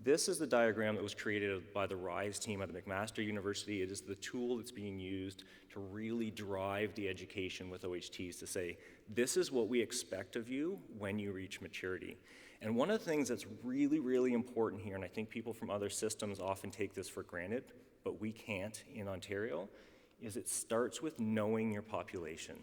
This is the diagram that was created by the RISE team at McMaster University. It is the tool that's being used to really drive the education with OHTs to say, this is what we expect of you when you reach maturity. And one of the things that's really, really important here, and I think people from other systems often take this for granted, but we can't in Ontario, is it starts with knowing your population.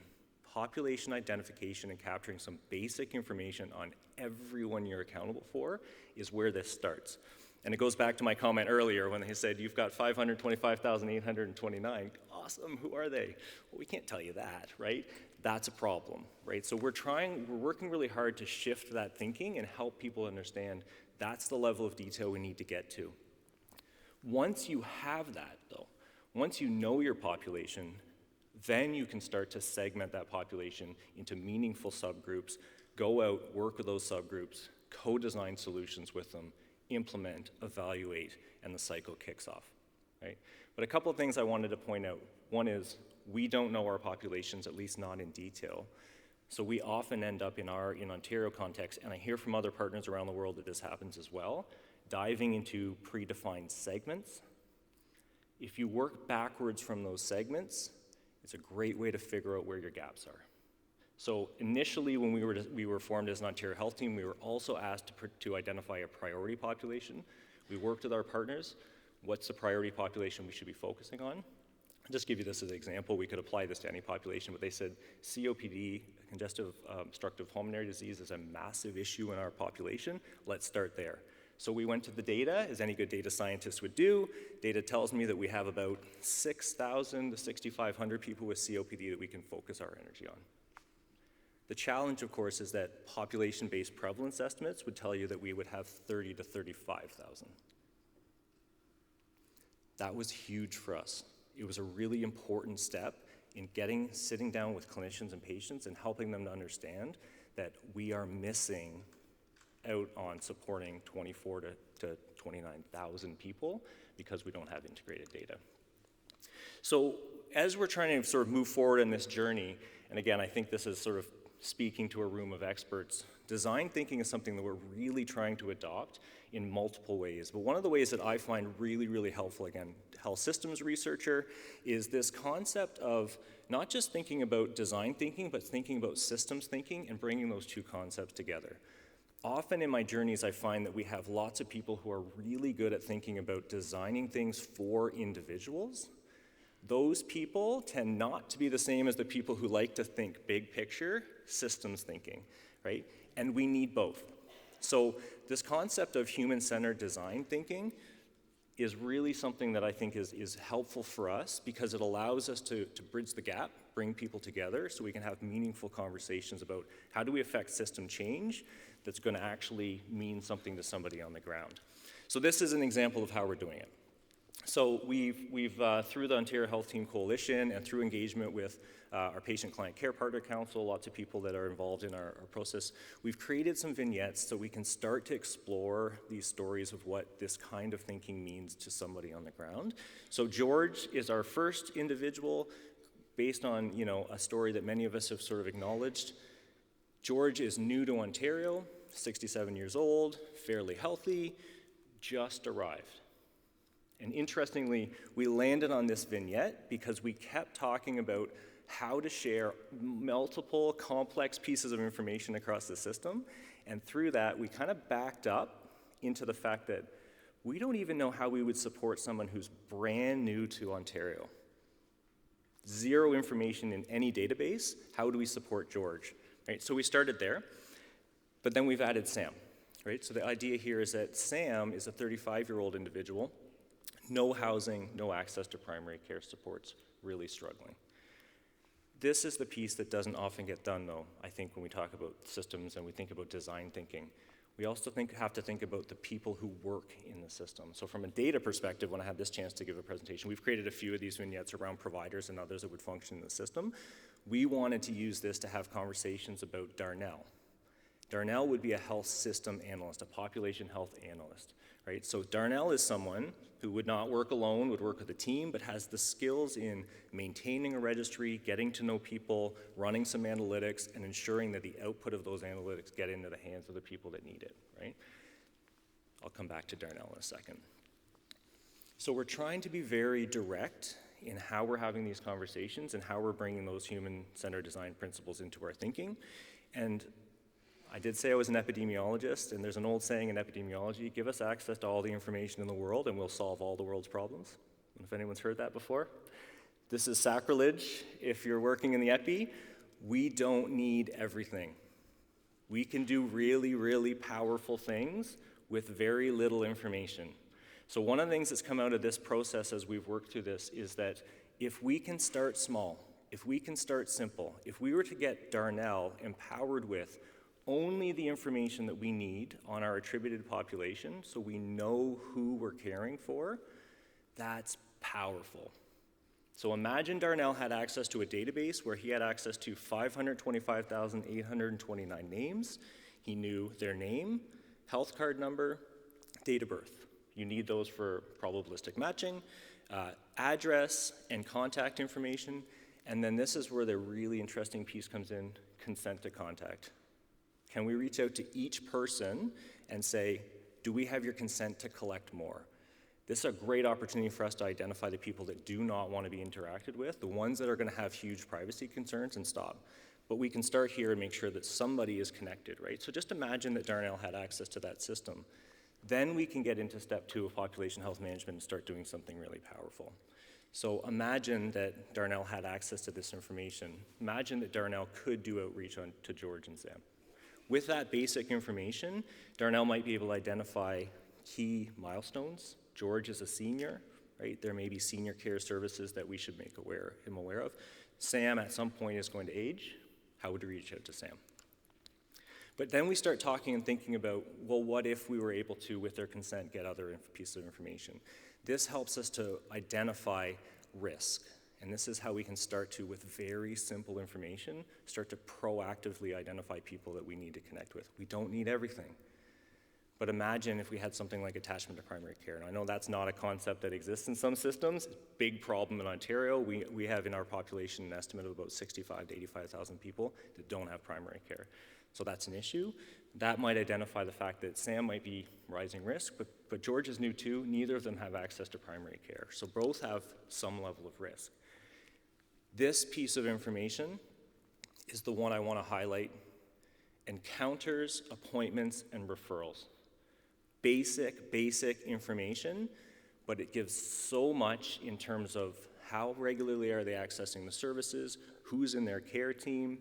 Population identification and capturing some basic information on everyone you're accountable for is where this starts. And it goes back to my comment earlier when they said, you've got 525,829. Awesome, who are they? Well, we can't tell you that, right? That's a problem, right? So we're working really hard to shift that thinking and help people understand that's the level of detail we need to get to. Once you have that, though, once you know your population, then you can start to segment that population into meaningful subgroups, go out, work with those subgroups, co-design solutions with them, implement, evaluate, and the cycle kicks off, right? But a couple of things I wanted to point out. One is we don't know our populations, at least not in detail. So we often end up in Ontario context, and I hear from other partners around the world that this happens as well, diving into predefined segments. If you work backwards from those segments, it's a great way to figure out where your gaps are. So initially, when we were formed as an Ontario Health team, we were also asked to identify a priority population. We worked with our partners. What's the priority population we should be focusing on? I'll just give you this as an example. We could apply this to any population, but they said COPD, congestive obstructive pulmonary disease, is a massive issue in our population. Let's start there. So we went to the data, as any good data scientist would do. Data tells me that we have about 6,000 to 6,500 people with COPD that we can focus our energy on. The challenge, of course, is that population-based prevalence estimates would tell you that we would have 30 to 35,000. That was huge for us. It was a really important step in sitting down with clinicians and patients and helping them to understand that we are missing out on supporting 24 to 29,000 people because we don't have integrated data. So as we're trying to sort of move forward in this journey, and again, I think this is sort of speaking to a room of experts, design thinking is something that we're really trying to adopt in multiple ways. But one of the ways that I find really, really helpful, again, health systems researcher, is this concept of not just thinking about design thinking, but thinking about systems thinking and bringing those two concepts together. Often in my journeys, I find that we have lots of people who are really good at thinking about designing things for individuals. Those people tend not to be the same as the people who like to think big picture, systems thinking, right? And we need both. So this concept of human-centered design thinking is really something that I think is helpful for us because it allows us to bridge the gap, bring people together so we can have meaningful conversations about how do we affect system change that's going to actually mean something to somebody on the ground. So this is an example of how we're doing it. So we've through the Ontario Health Team Coalition and through engagement with our Patient Client Care Partner Council, lots of people that are involved in our process, we've created some vignettes so we can start to explore these stories of what this kind of thinking means to somebody on the ground. So George is our first individual based on a story that many of us have sort of acknowledged. George is new to Ontario, 67 years old, fairly healthy, just arrived. And interestingly, we landed on this vignette because we kept talking about how to share multiple complex pieces of information across the system. And through that, we kind of backed up into the fact that we don't even know how we would support someone who's brand new to Ontario. Zero information in any database. How do we support George? Right? So we started there, but then we've added Sam. Right? So the idea here is that Sam is a 35-year-old individual. No housing, no access to primary care supports, really struggling. This is the piece that doesn't often get done, though, I think, when we talk about systems and we think about design thinking. We also have to think about the people who work in the system. So from a data perspective, when I had this chance to give a presentation, we've created a few of these vignettes around providers and others that would function in the system. We wanted to use this to have conversations about Darnell. Darnell would be a health system analyst, a population health analyst. Right? So Darnell is someone who would not work alone, would work with a team, but has the skills in maintaining a registry, getting to know people, running some analytics, and ensuring that the output of those analytics get into the hands of the people that need it. Right? I'll come back to Darnell in a second. So we're trying to be very direct in how we're having these conversations and how we're bringing those human-centered design principles into our thinking. And I did say I was an epidemiologist, and there's an old saying in epidemiology, give us access to all the information in the world and we'll solve all the world's problems. I don't know if anyone's heard that before. This is sacrilege if you're working in the epi. We don't need everything. We can do really, really powerful things with very little information. So one of the things that's come out of this process as we've worked through this is that if we can start small, if we can start simple, if we were to get Darnell empowered with only the information that we need on our attributed population so we know who we're caring for, that's powerful. So imagine Darnell had access to a database where he had access to 525,829 names. He knew their name, health card number, date of birth. You need those for probabilistic matching, address and contact information. And then this is where the really interesting piece comes in, consent to contact. Can we reach out to each person and say, do we have your consent to collect more? This is a great opportunity for us to identify the people that do not want to be interacted with, the ones that are going to have huge privacy concerns, and stop. But we can start here and make sure that somebody is connected, right? So just imagine that Darnell had access to that system. Then we can get into step 2 of population health management and start doing something really powerful. So imagine that Darnell had access to this information. Imagine that Darnell could do outreach to George and Sam. With that basic information, Darnell might be able to identify key milestones. George is a senior, right? There may be senior care services that we should make him aware of. Sam at some point is going to age. How would we reach out to Sam? But then we start talking and thinking about, well, what if we were able to, with their consent, get other pieces of information? This helps us to identify risk. And this is how we can start to, with very simple information, start to proactively identify people that we need to connect with. We don't need everything. But imagine if we had something like attachment to primary care. And I know that's not a concept that exists in some systems. It's a big problem in Ontario. We have in our population an estimate of about 65,000 to 85,000 people that don't have primary care. So that's an issue. That might identify the fact that Sam might be rising risk, but George is new too. Neither of them have access to primary care. So both have some level of risk. This piece of information is the one I want to highlight: encounters, appointments, and referrals. Basic information, but it gives so much in terms of how regularly are they accessing the services, who's in their care team,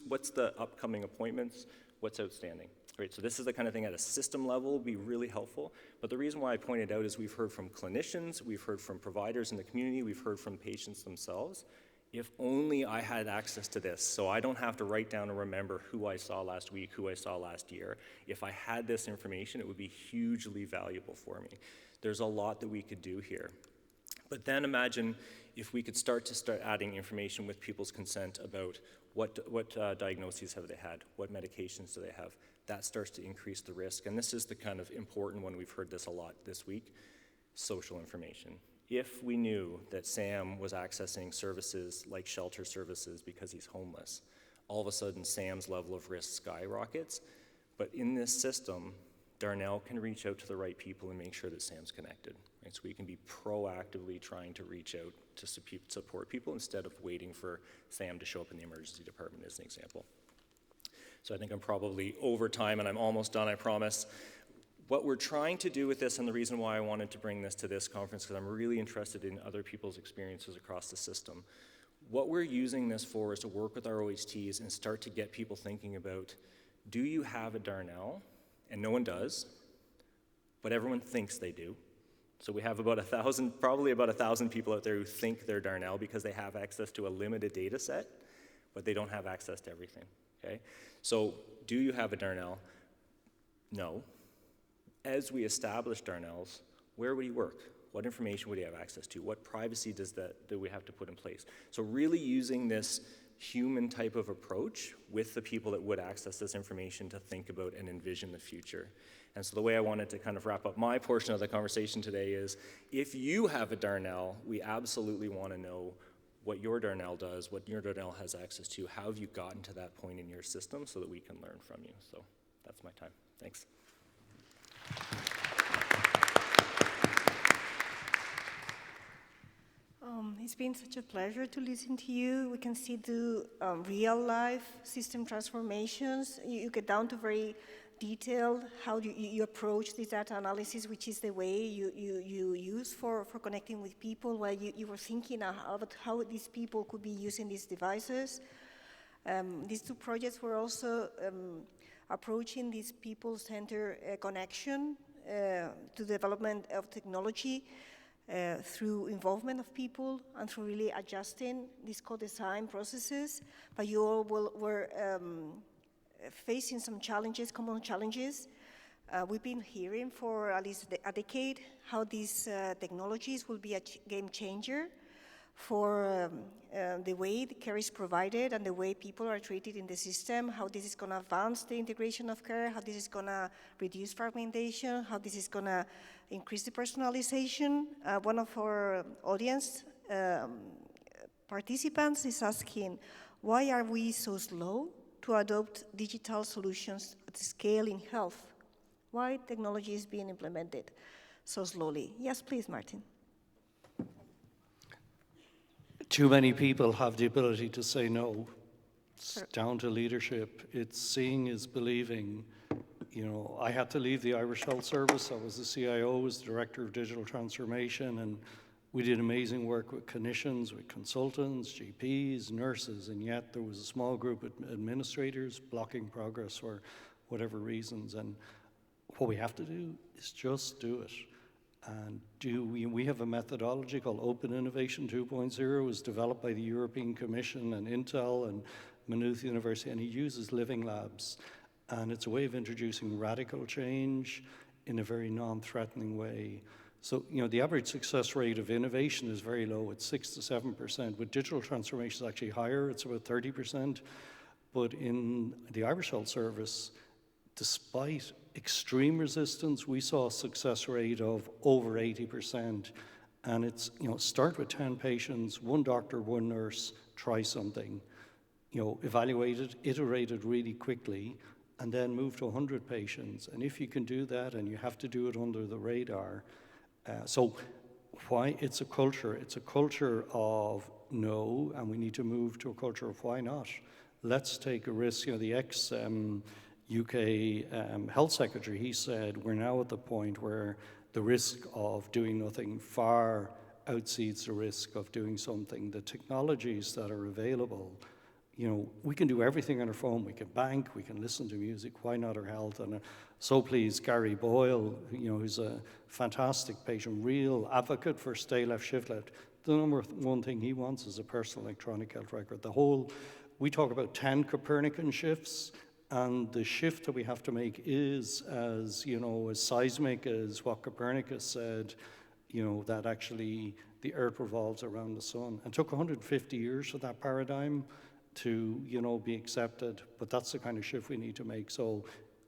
what's the upcoming appointments, what's outstanding. Right, so this is the kind of thing at a system level would be really helpful. But the reason why I pointed out is we've heard from clinicians, we've heard from providers in the community, we've heard from patients themselves. If only I had access to this, so I don't have to write down and remember who I saw last week, who I saw last year. If I had this information, it would be hugely valuable for me. There's a lot that we could do here. But then imagine if we could start adding information with people's consent about what diagnoses have they had, what medications do they have. That starts to increase the risk. And this is the kind of important one, we've heard this a lot this week: social information. If we knew that Sam was accessing services like shelter services because he's homeless, all of a sudden Sam's level of risk skyrockets. But in this system, Darnell can reach out to the right people and make sure that Sam's connected. Right? So we can be proactively trying to reach out to support people instead of waiting for Sam to show up in the emergency department, as an example. So I think I'm probably over time, and I'm almost done, I promise. What we're trying to do with this, and the reason why I wanted to bring this to this conference, because I'm really interested in other people's experiences across the system. What we're using this for is to work with our OHTs and start to get people thinking about, do you have a Darnell? And no one does, but everyone thinks they do. So we have about 1,000, probably about 1,000 people out there who think they're Darnell because they have access to a limited data set, but they don't have access to everything, okay? So do you have a Darnell? No. As we establish Darnells, where would he work? What information would he have access to? What privacy do we have to put in place? So really using this human type of approach with the people that would access this information to think about and envision the future. And so the way I wanted to kind of wrap up my portion of the conversation today is, if you have a Darnell, we absolutely want to know what your Darnell does, what your Darnell has access to, how have you gotten to that point in your system so that we can learn from you. So that's my time. Thanks. It's been such a pleasure to listen to you. We can see the real-life system transformations. You get down to very detailed how you approach this data analysis, which is the way you use for connecting with people, where you were thinking about how these people could be using these devices. These two projects were also approaching this people-centered connection to development of technology through involvement of people and through really adjusting these co-design processes. But you all were facing some challenges, common challenges. We've been hearing for at least a decade how these technologies will be a game changer for the way the care is provided and the way people are treated in the system, how this is going to advance the integration of care, how this is going to reduce fragmentation, how this is going to increase the personalization. One of our audience participants is asking, why are we so slow to adopt digital solutions at scale in health? Why technology is being implemented so slowly? Yes, please, Martin. Too many people have the ability to say no. It's down to leadership. It's seeing is believing. You know, I had to leave the Irish Health Service. I was the CIO, was the Director of Digital Transformation, and we did amazing work with clinicians, with consultants, GPs, nurses, and yet there was a small group of administrators blocking progress for whatever reasons. And what we have to do is just do it. And we have a methodology called Open Innovation 2.0. It was developed by the European Commission and Intel and Maynooth University, and he uses living labs. And it's a way of introducing radical change in a very non-threatening way. So, you know, the average success rate of innovation is very low. It's 6 to 7%. With digital transformation, it's actually higher. It's about 30%. But in the Irish Health Service, despite extreme resistance, we saw a success rate of over 80%. And it's, you know, start with 10 patients, one doctor, one nurse, try something, you know, evaluate it, iterate it really quickly, and then move to 100 patients. And if you can do that, and you have to do it under the radar, so why? It's a culture of no, and we need to move to a culture of why not. Let's take a risk. You know, the UK Health Secretary, he said, we're now at the point where the risk of doing nothing far outseeds the risk of doing something. The technologies that are available, you know, we can do everything on our phone. We can bank, we can listen to music. Why not our health? And so pleased, Gary Boyle, you know, who's a fantastic patient, real advocate for stay left, shift left. The number one thing he wants is a personal electronic health record. We talk about 10 Copernican shifts, and the shift that we have to make is as seismic as what Copernicus said, you know, that actually the earth revolves around the sun. It took 150 years for that paradigm to, you know, be accepted, but that's the kind of shift we need to make. So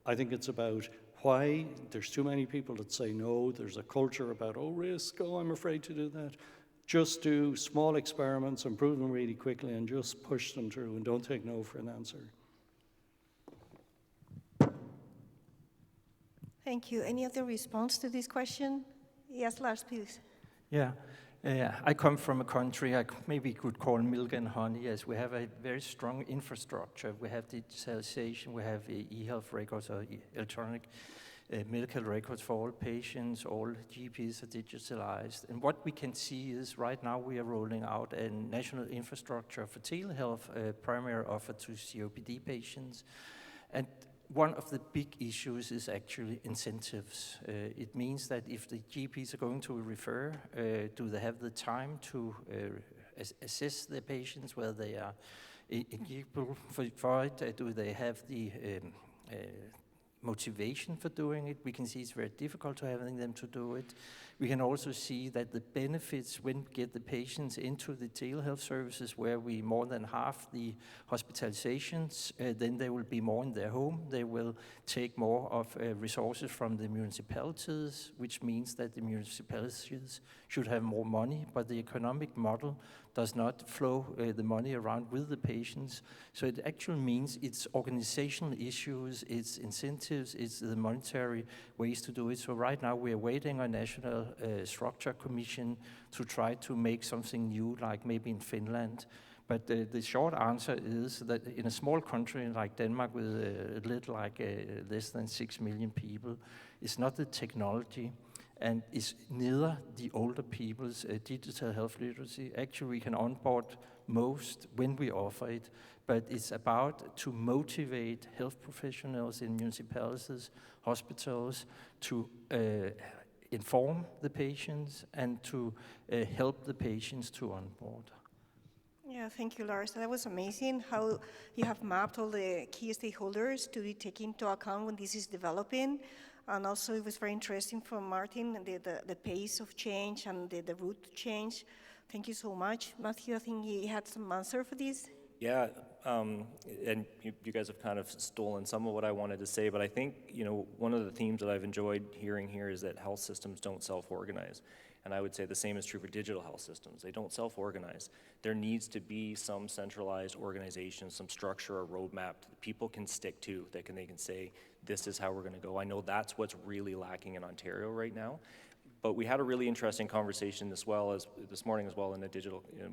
I think it's about why there's too many people that say no. There's a culture about, risk, I'm afraid to do that. Just do small experiments, improve them really quickly, and just push them through, and don't take no for an answer. Thank you. Any other response to this question? Yes, Lars, please. Yeah. I come from a country I maybe could call milk and honey, as we have a very strong infrastructure. We have digitalization, we have e-health records or electronic medical records for all patients, all GPs are digitalized. And what we can see is right now we are rolling out a national infrastructure for telehealth, primary offer to COPD patients. And one of the big issues is actually incentives. It means that if the GPs are going to refer, do they have the time to assess their patients, whether they are eligible for it? Do they have the motivation for doing it? We can see it's very difficult to having them to do it. We can also see that the benefits when we get the patients into the telehealth services, where we more than half the hospitalizations, then they will be more in their home. They will take more of resources from the municipalities, which means that the municipalities should have more money, but the economic model does not flow the money around with the patients. So it actually means it's organizational issues, it's incentives, it's the monetary ways to do it. So right now we are waiting on National Structure Commission to try to make something new, like maybe in Finland. But the short answer is that in a small country like Denmark with a little like less than 6 million people, it's not the technology, and it's neither the older people's digital health literacy. Actually, we can onboard most when we offer it, but it's about to motivate health professionals in municipalities, hospitals, to inform the patients and to help the patients to onboard. Yeah, thank you, Lars. That was amazing how you have mapped all the key stakeholders to be taken into account when this is developing. And also it was very interesting from Martin, the pace of change and the route to change. Thank you so much. Matthew, I think you had some answer for this. Yeah, and you guys have kind of stolen some of what I wanted to say, but I think, one of the themes that I've enjoyed hearing here is that health systems don't self-organize. And I would say the same is true for digital health systems. They don't self-organize. There needs to be some centralized organization, some structure, a roadmap that people can stick to, that they can say, this is how we're gonna go. I know that's what's really lacking in Ontario right now. But we had a really interesting conversation this morning as well in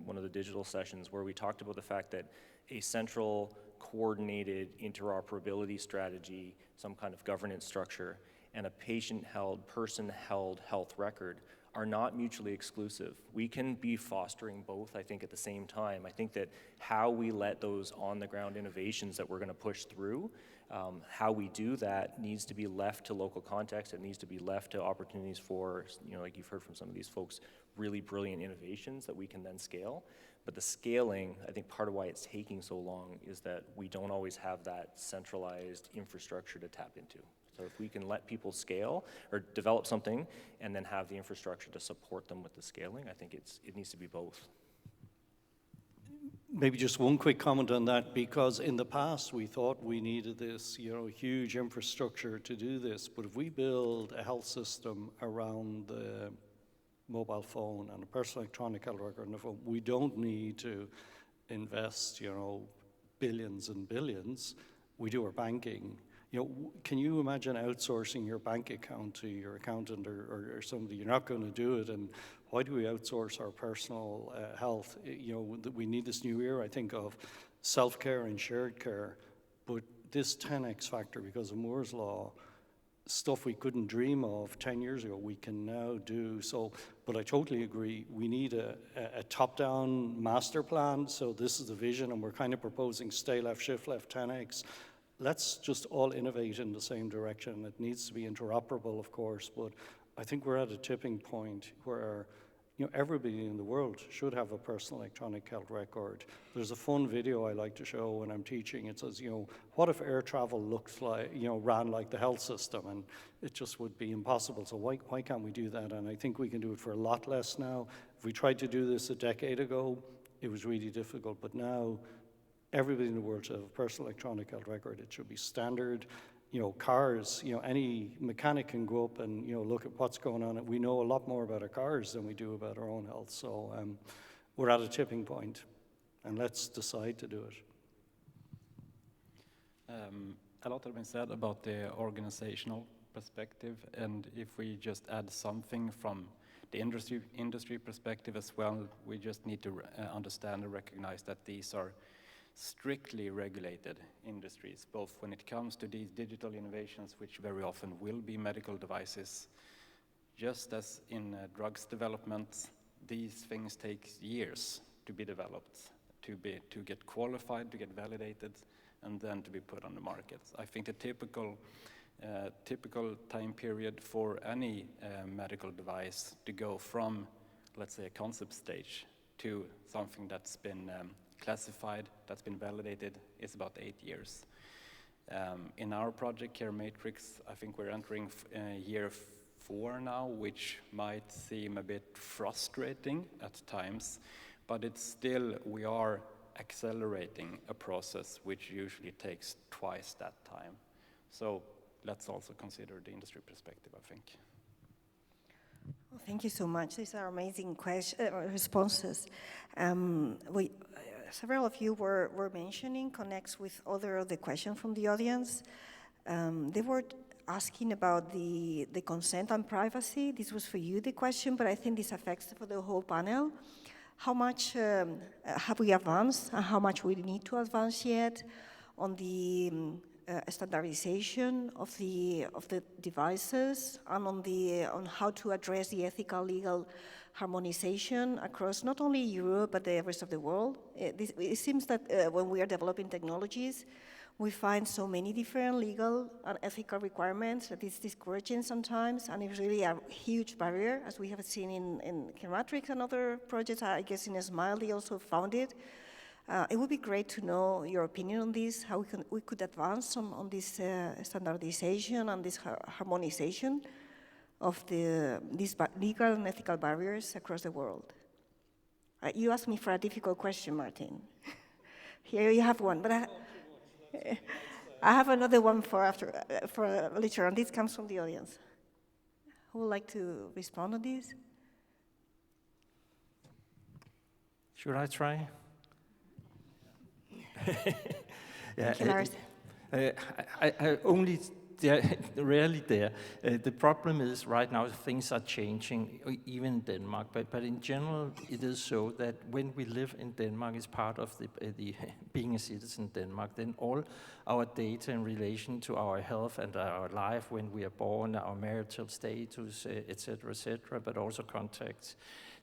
one of the digital sessions, where we talked about the fact that a central coordinated interoperability strategy, some kind of governance structure, and a patient-held, person-held health record are not mutually exclusive. We can be fostering both, I think, at the same time. I think that how we let those on-the-ground innovations that we're going to push through, how we do that needs to be left to local context. It needs to be left to opportunities for, like you've heard from some of these folks, really brilliant innovations that we can then scale. But the scaling, I think part of why it's taking so long is that we don't always have that centralized infrastructure to tap into. So if we can let people scale or develop something and then have the infrastructure to support them with the scaling, I think it needs to be both. Maybe just one quick comment on that, because in the past we thought we needed this, huge infrastructure to do this. But if we build a health system around the mobile phone and a personal electronic health record on the phone, we don't need to invest, billions and billions. We do our banking. Can you imagine outsourcing your bank account to your accountant or somebody? You're not going to do it. And why do we outsource our personal health? We need this new era, I think, of self-care and shared care. But this 10x factor, because of Moore's Law, stuff we couldn't dream of 10 years ago, we can now do. So, but I totally agree. We need a top-down master plan. So this is the vision, and we're kind of proposing stay left, shift left, 10x. Let's just all innovate in the same direction. It needs to be interoperable, of course, but I think we're at a tipping point where everybody in the world should have a personal electronic health record. There's a fun video I like to show when I'm teaching. It says, what if air travel looked like, ran like the health system? And it just would be impossible. So why can't we do that? And I think we can do it for a lot less now. If we tried to do this a decade ago, it was really difficult, but now everybody in the world should have a personal electronic health record. It should be standard. Cars, any mechanic can go up and, look at what's going on. We know a lot more about our cars than we do about our own health. So we're at a tipping point, and let's decide to do it. A lot has been said about the organizational perspective, and if we just add something from the industry perspective as well, we just need to understand and recognize that these are strictly regulated industries, both when it comes to these digital innovations, which very often will be medical devices. Just as in drugs development, these things take years to be developed, to get qualified, to get validated, and then to be put on the market. I think the typical time period for any medical device to go from, let's say, a concept stage to something that's been classified, that's been validated, is about 8 years. In our project, Care Matrix, I think we're entering year 4 now, which might seem a bit frustrating at times, but it's still, we are accelerating a process which usually takes twice that time. So let's also consider the industry perspective, I think. Well, thank you so much. These are amazing responses. Several of you were mentioning connects with other of the questions from the audience. They were asking about the consent and privacy. This was for you, the question, but I think this affects for the whole panel. How much have we advanced and how much we need to advance yet on the standardization of the devices and on how to address the ethical legal harmonization across not only Europe but the rest of the world. It seems that when we are developing technologies, we find so many different legal and ethical requirements that it's discouraging sometimes, and it's really a huge barrier, as we have seen in Chematrix and other projects. I guess in Smile they also found it. It would be great to know your opinion on this, how we could advance on this standardization and this harmonization of these legal and ethical barriers across the world. You asked me for a difficult question, Martin. Here you have one, but I have another one for later on. This comes from the audience. Who would like to respond to this? Should I try? Thank you, Lars. I only rarely there. The problem is right now things are changing, even in Denmark. But in general, it is so that when we live in Denmark as part of the being a citizen in Denmark, then all our data in relation to our health and our life when we are born, our marital status, etc., but also contacts,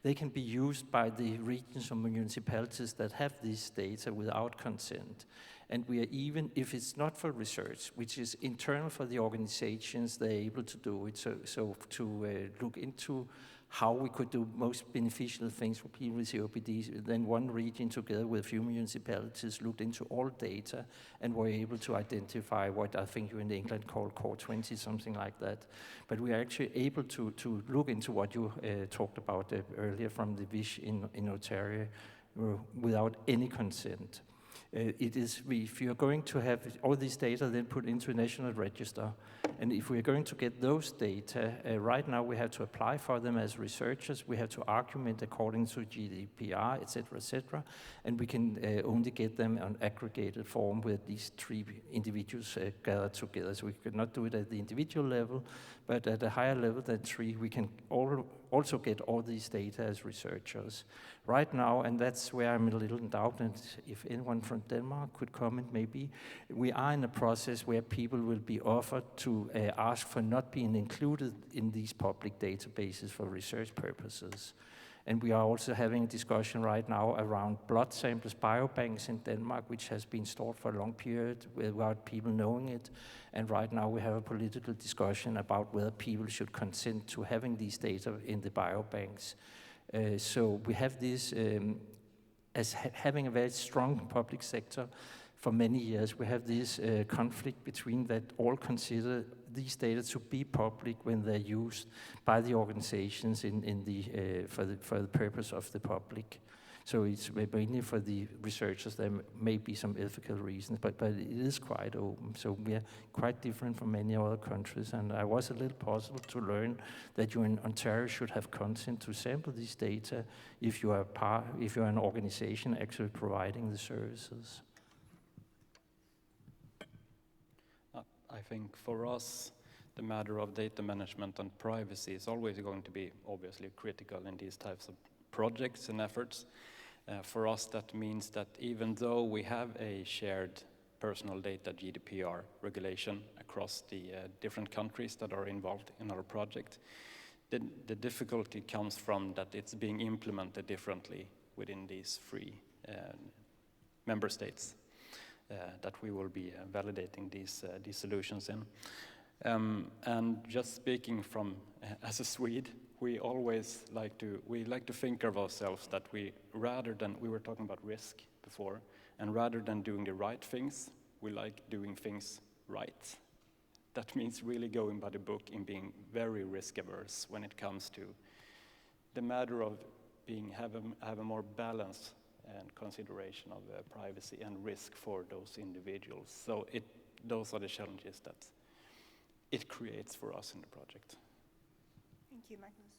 they can be used by the regions or municipalities that have this data without consent. And we are even, if it's not for research, which is internal for the organizations, they're able to do it. So to look into how we could do most beneficial things for people with COPD, then one region together with a few municipalities looked into all data and were able to identify what I think you in England call Core 20, something like that. But we are actually able to look into what you talked about earlier from the VISH in Ontario without any consent. It is, if you're going to have all these data then put into a national register, and if we're going to get those data, right now we have to apply for them as researchers, we have to argument according to GDPR, etc., and we can only get them on aggregated form with these 3 individuals gathered together. So we could not do it at the individual level, but at a higher level than 3, we can also get all these data as researchers. Right now, and that's where I'm a little in doubt, and if anyone from Denmark could comment maybe, we are in a process where people will be offered to ask for not being included in these public databases for research purposes. And we are also having a discussion right now around blood samples, biobanks in Denmark, which has been stored for a long period without people knowing it. And right now we have a political discussion about whether people should consent to having these data in the biobanks. So we have this as having a very strong public sector for many years. We have this conflict between that all consider these data to be public when they're used by the organizations for the purpose of the public. So it's mainly for the researchers. There may be some ethical reasons, but it is quite open. So we are quite different from many other countries. And I was a little puzzled to learn that you in Ontario should have consent to sample these data if you are an organization actually providing the services. I think for us, the matter of data management and privacy is always going to be obviously critical in these types of projects and efforts. For us, that means that even though we have a shared personal data GDPR regulation across the different countries that are involved in our project, the difficulty comes from that it's being implemented differently within these 3 member states that we will be validating these solutions in. And just speaking from as a Swede, we always like to think of ourselves that we were talking about risk before, and rather than doing the right things, we like doing things right. That means really going by the book and being very risk averse when it comes to the matter of have a more balance and consideration of privacy and risk for those individuals. So those are the challenges that it creates for us in the project. Thank you, Magnus.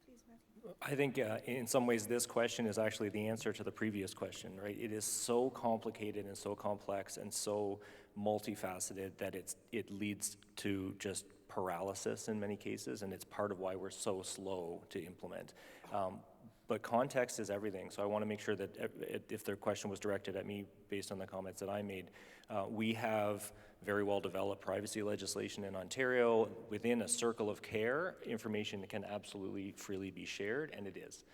Please, Matthew. I think in some ways this question is actually the answer to the previous question, right? It is so complicated and so complex and so multifaceted that it leads to just paralysis in many cases, and it's part of why we're so slow to implement. But context is everything, so I want to make sure that if their question was directed at me based on the comments that I made, we have very well-developed privacy legislation in Ontario. Within a circle of care, information can absolutely freely be shared, and it is.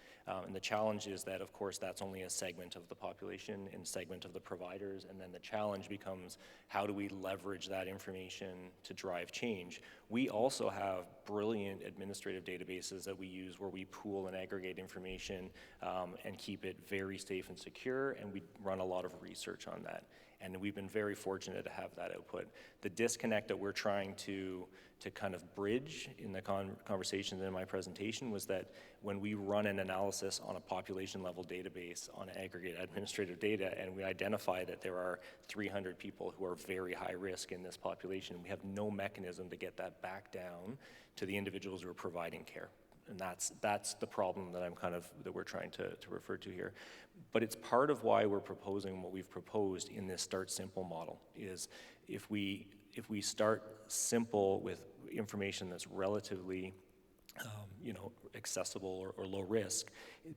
And the challenge is that, of course, that's only a segment of the population and segment of the providers, and then the challenge becomes, how do we leverage that information to drive change? We also have brilliant administrative databases that we use where we pool and aggregate information and keep it very safe and secure, and we run a lot of research on that. And we've been very fortunate to have that output. The disconnect that we're trying to kind of bridge in the conversations in my presentation was that when we run an analysis on a population level database on aggregate administrative data, and we identify that there are 300 people who are very high risk in this population, we have no mechanism to get that back down to the individuals who are providing care. And that's the problem that that we're trying to refer to here. But it's part of why we're proposing what we've proposed in this Start Simple model, is if we start simple with information that's relatively accessible or low risk,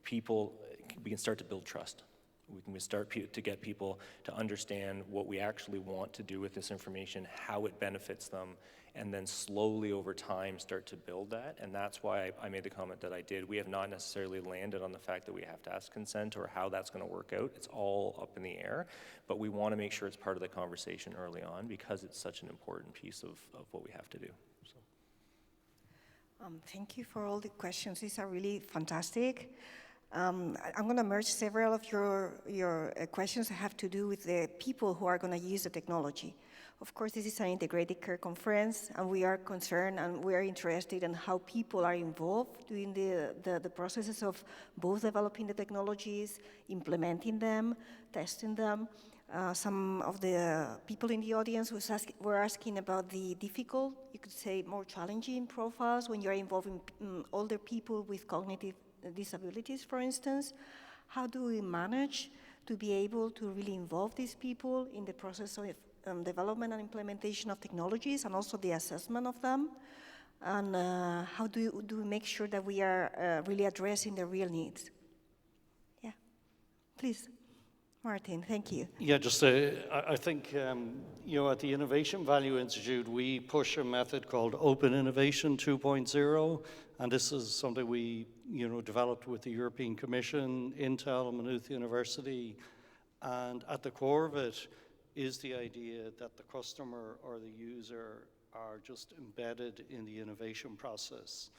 we can start to build trust. We can start to get people to understand what we actually want to do with this information, how it benefits them, and then slowly over time start to build that. And that's why I made the comment that I did. We have not necessarily landed on the fact that we have to ask consent or how that's going to work out. It's all up in the air, but we want to make sure it's part of the conversation early on because it's such an important piece of what we have to do. So. Thank you for all the questions. These are really fantastic. I'm going to merge several of your questions that have to do with the people who are going to use the technology. Of course, this is an integrated care conference, and we are concerned and we are interested in how people are involved during the processes of both developing the technologies, implementing them, testing them. Some of the people in the audience were asking about the difficult, you could say more challenging profiles when you're involving older people with cognitive disabilities, for instance. How do we manage to be able to really involve these people in the process of development and implementation of technologies and also the assessment of them? And how do we make sure that we are really addressing the real needs? Yeah, please. Martin, thank you. Yeah, I think, at the Innovation Value Institute, we push a method called Open Innovation 2.0, and this is something we, developed with the European Commission, Intel, Maynooth University, and at the core of it is the idea that the customer or the user are just embedded in the innovation process.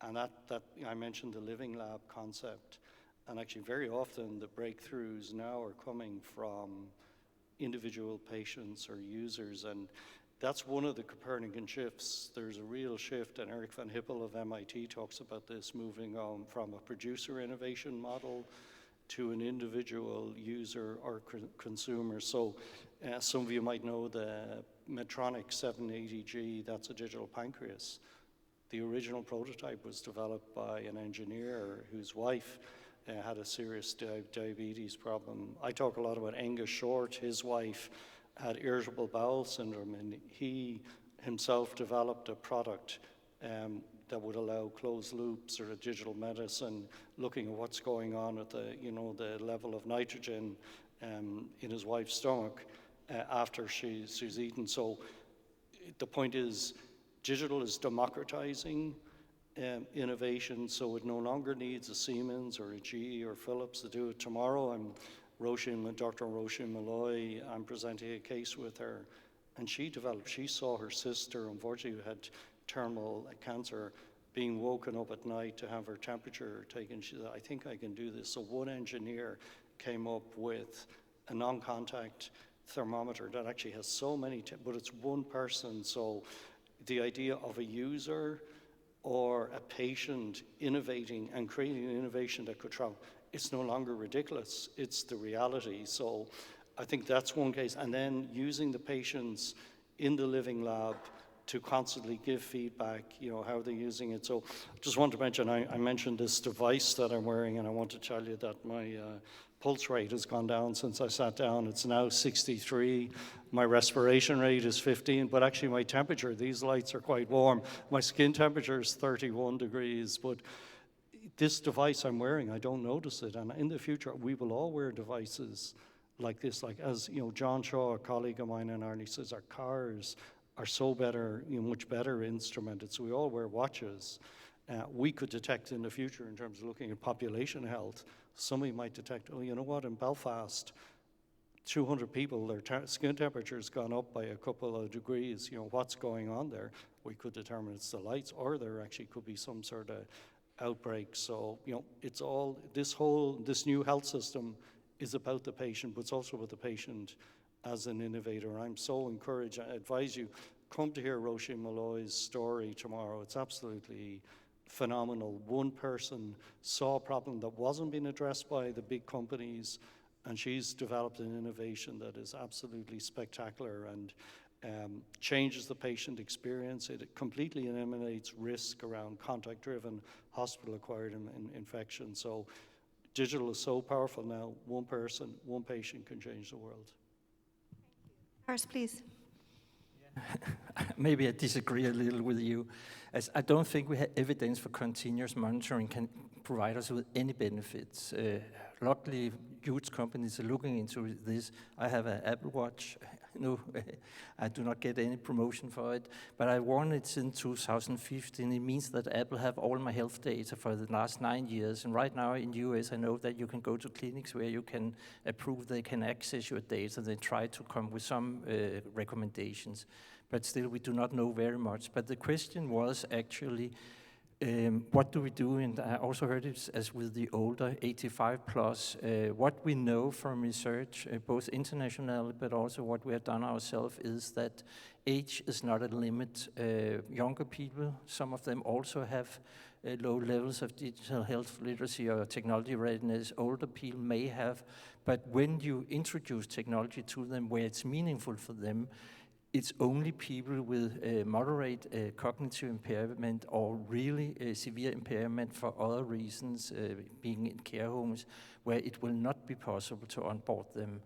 And that I mentioned the living lab concept. And actually very often the breakthroughs now are coming from individual patients or users, and that's one of the Copernican shifts. There's a real shift, and Eric Van Hippel of MIT talks about this, moving on from a producer innovation model to an individual user or consumer. So some of you might know the Medtronic 780G, that's a digital pancreas. The original prototype was developed by an engineer whose wife had a serious diabetes problem. I talk a lot about Angus Short. His wife had irritable bowel syndrome, and he himself developed a product that would allow closed loops or a digital medicine, looking at what's going on at the level of nitrogen in his wife's stomach after she's eaten. So the point is, digital is democratizing innovation, so it no longer needs a Siemens or a GE or Philips to do it. Tomorrow, Dr. Roisin Malloy, I'm presenting a case with her, and she saw her sister, unfortunately, who had terminal cancer, being woken up at night to have her temperature taken. She said, I think I can do this. So one engineer came up with a non-contact thermometer that actually has so many, but it's one person. So the idea of a user or a patient innovating and creating an innovation that could travel, it's no longer ridiculous, it's the reality. So I think that's one case. And then using the patients in the living lab to constantly give feedback, how they're using it. So just want to mention, I mentioned this device that I'm wearing, and I want to tell you that my pulse rate has gone down since I sat down. It's now 63. My respiration rate is 15, but actually my temperature, these lights are quite warm. My skin temperature is 31 degrees, but this device I'm wearing, I don't notice it. And in the future, we will all wear devices like this. Like, as you know, John Shaw, a colleague of mine in Ireland, says our cars are so better, much better instrumented. So we all wear watches. We could detect in the future, in terms of looking at population health, somebody might detect, oh, you know what, in Belfast, 200 people, their skin temperature has gone up by a couple of degrees. What's going on there? We could determine it's the lights, or there actually could be some sort of outbreak. So, it's all, this new health system is about the patient, but it's also about the patient as an innovator. I'm so encouraged. I advise you, come to hear Roisin Malloy's story tomorrow. It's absolutely phenomenal. One person saw a problem that wasn't being addressed by the big companies, and she's developed an innovation that is absolutely spectacular and changes the patient experience. It completely eliminates risk around contact-driven hospital-acquired infection. So digital is so powerful now. One person, one patient can change the world. Lars, please. Maybe I disagree a little with you, as I don't think we have evidence for continuous monitoring can provide us with any benefits. Luckily, huge companies are looking into this. I have an Apple Watch. No, I do not get any promotion for it, but I worn it since 2015. It means that Apple have all my health data for the last 9 years. And right now in US, I know that you can go to clinics where you can approve they can access your data. They try to come with some recommendations, but still we do not know very much. But the question was actually, what do we do? And I also heard it as with the older 85 plus. What we know from research, both internationally, but also what we have done ourselves, is that age is not a limit. Younger people, some of them also have low levels of digital health literacy or technology readiness. Older people may have, but when you introduce technology to them where it's meaningful for them, it's only people with moderate cognitive impairment or really severe impairment for other reasons, being in care homes, where it will not be possible to onboard them.